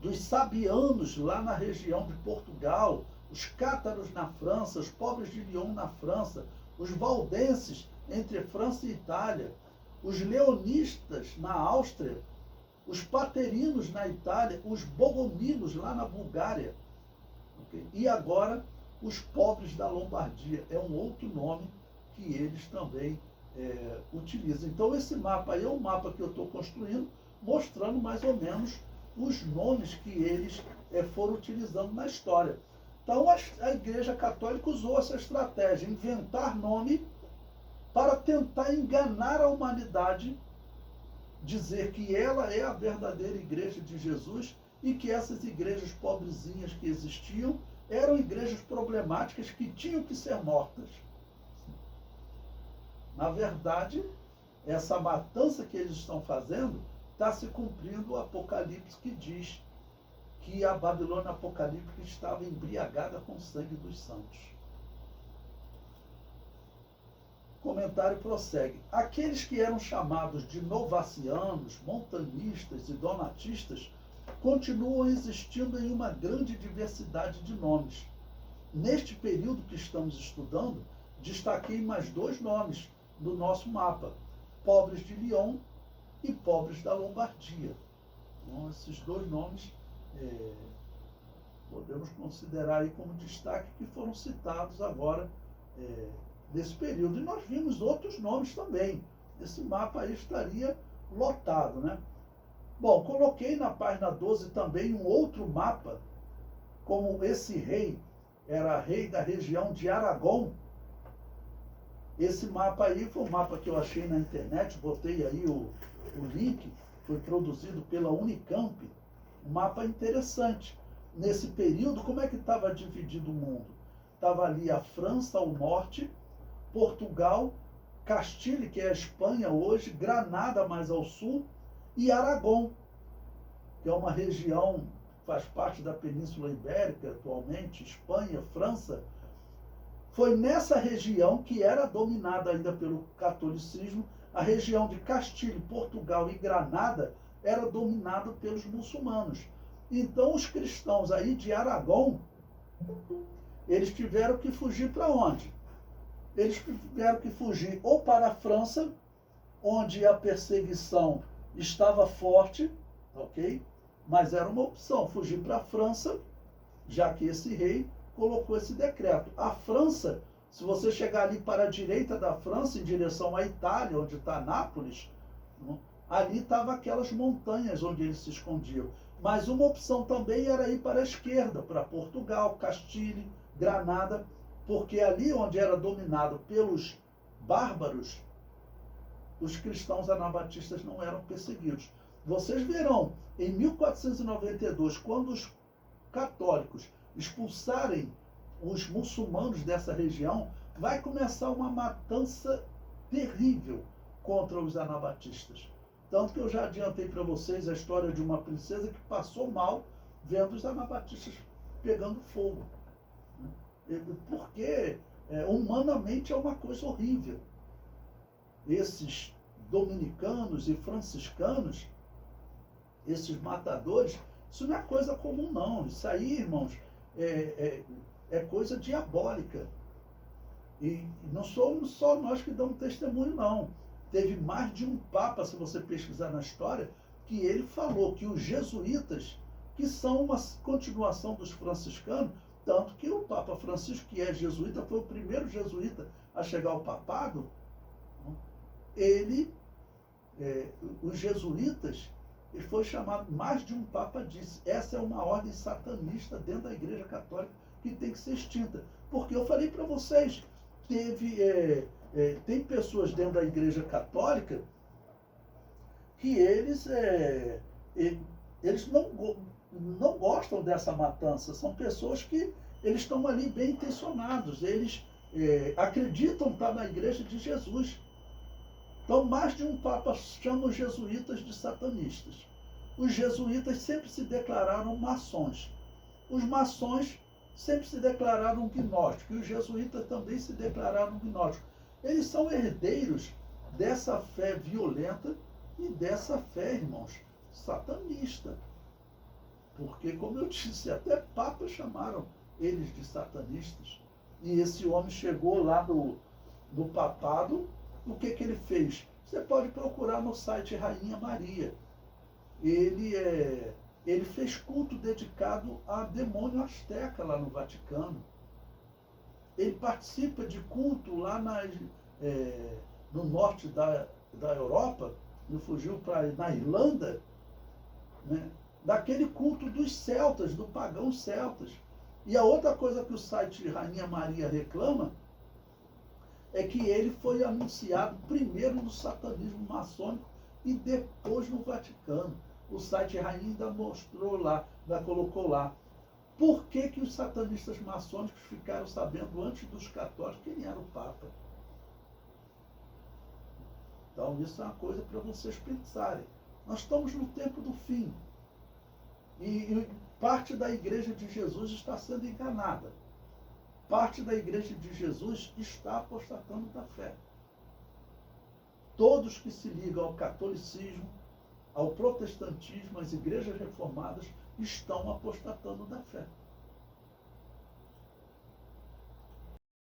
dos sabianos lá na região de Portugal, os cátaros na França, os pobres de Lyon na França, os valdenses entre França e Itália, os leonistas na Áustria, os paterinos na Itália, os bogomilos lá na Bulgária. Okay? E agora, os pobres da Lombardia. É um outro nome que eles também utilizam. Então, esse mapa aí é um mapa que eu estou construindo, mostrando mais ou menos os nomes que eles foram utilizando na história. Então, a Igreja Católica usou essa estratégia, inventar nome para tentar enganar a humanidade, dizer que ela é a verdadeira igreja de Jesus e que essas igrejas pobrezinhas que existiam eram igrejas problemáticas que tinham que ser mortas. Na verdade, essa matança que eles estão fazendo está se cumprindo o Apocalipse, que diz que a Babilônia apocalíptica estava embriagada com o sangue dos santos. O comentário prossegue. Aqueles que eram chamados de novacianos, montanistas e donatistas continuam existindo em uma grande diversidade de nomes. Neste período que estamos estudando, destaquei mais 2 nomes do nosso mapa: pobres de Lyon e pobres da Lombardia. Então, esses 2 nomes podemos considerar aí como destaque, que foram citados agora nesse período. E nós vimos outros nomes também. Esse mapa aí estaria lotado, né? Bom, coloquei na página 12 também um outro mapa, como esse rei era rei da região de Aragão. Esse mapa aí foi um mapa que eu achei na internet, botei aí o link, foi produzido pela Unicamp. Um mapa interessante. Nesse período, como é que estava dividido o mundo? Estava ali a França ao norte, Portugal, Castilho, que é a Espanha hoje, Granada mais ao sul, e Aragão, que é uma região, faz parte da Península Ibérica atualmente, Espanha, França. Foi nessa região, que era dominada ainda pelo catolicismo, a região de Castilho, Portugal e Granada era dominada pelos muçulmanos. Então, os cristãos aí de Aragão, eles tiveram que fugir para onde? Eles tiveram que fugir ou para a França, onde a perseguição estava forte, ok? Mas era uma opção, fugir para a França, já que esse rei colocou esse decreto. A França, se você chegar ali para a direita da França, em direção à Itália, onde está Nápoles, ali estavam aquelas montanhas onde eles se escondiam. Mas uma opção também era ir para a esquerda, para Portugal, Castilho, Granada, porque ali onde era dominado pelos bárbaros, os cristãos anabatistas não eram perseguidos. Vocês verão, em 1492, quando os católicos expulsarem os muçulmanos dessa região, vai começar uma matança terrível contra os anabatistas. Tanto que eu já adiantei para vocês a história de uma princesa que passou mal vendo os anabatistas pegando fogo. Porque humanamente é uma coisa horrível. Esses dominicanos e franciscanos, esses matadores, isso não é coisa comum não. Isso aí, irmãos, é coisa diabólica. E não somos só nós que damos testemunho, não. Teve mais de um papa, se você pesquisar na história, que ele falou que os jesuítas, que são uma continuação dos franciscanos, tanto que o Papa Francisco, que é jesuíta, foi o primeiro jesuíta a chegar ao papado. Os jesuítas, ele foi chamado, mais de um papa disse, essa é uma ordem satanista dentro da Igreja Católica que tem que ser extinta. Porque eu falei para vocês, tem pessoas dentro da Igreja Católica que eles não gostam dessa matança. São pessoas que eles estão ali bem intencionados. Eles acreditam estar na Igreja de Jesus. Então, mais de um Papa chama os jesuítas de satanistas. Os jesuítas sempre se declararam maçons. Os maçons sempre se declararam gnósticos. E os jesuítas também se declararam gnósticos. Eles são herdeiros dessa fé violenta e dessa fé, irmãos, satanista. Porque, como eu disse, até papas chamaram eles de satanistas. E esse homem chegou lá no papado, o que ele fez? Você pode procurar no site Rainha Maria. Ele fez culto dedicado a demônio asteca lá no Vaticano. Ele participa de culto lá no norte da Europa, ele fugiu na Irlanda, né? Daquele culto dos celtas, do pagão celtas. E a outra coisa que o site Rainha Maria reclama é que ele foi anunciado primeiro no satanismo maçônico e depois no Vaticano. O site Rainha ainda mostrou lá, ainda colocou lá. Por que os satanistas maçônicos ficaram sabendo antes dos católicos quem era o Papa? Então, isso é uma coisa para vocês pensarem. Nós estamos no tempo do fim. E parte da Igreja de Jesus está sendo enganada. Parte da Igreja de Jesus está apostatando da fé. Todos que se ligam ao catolicismo, ao protestantismo, às igrejas reformadas, estão apostatando da fé.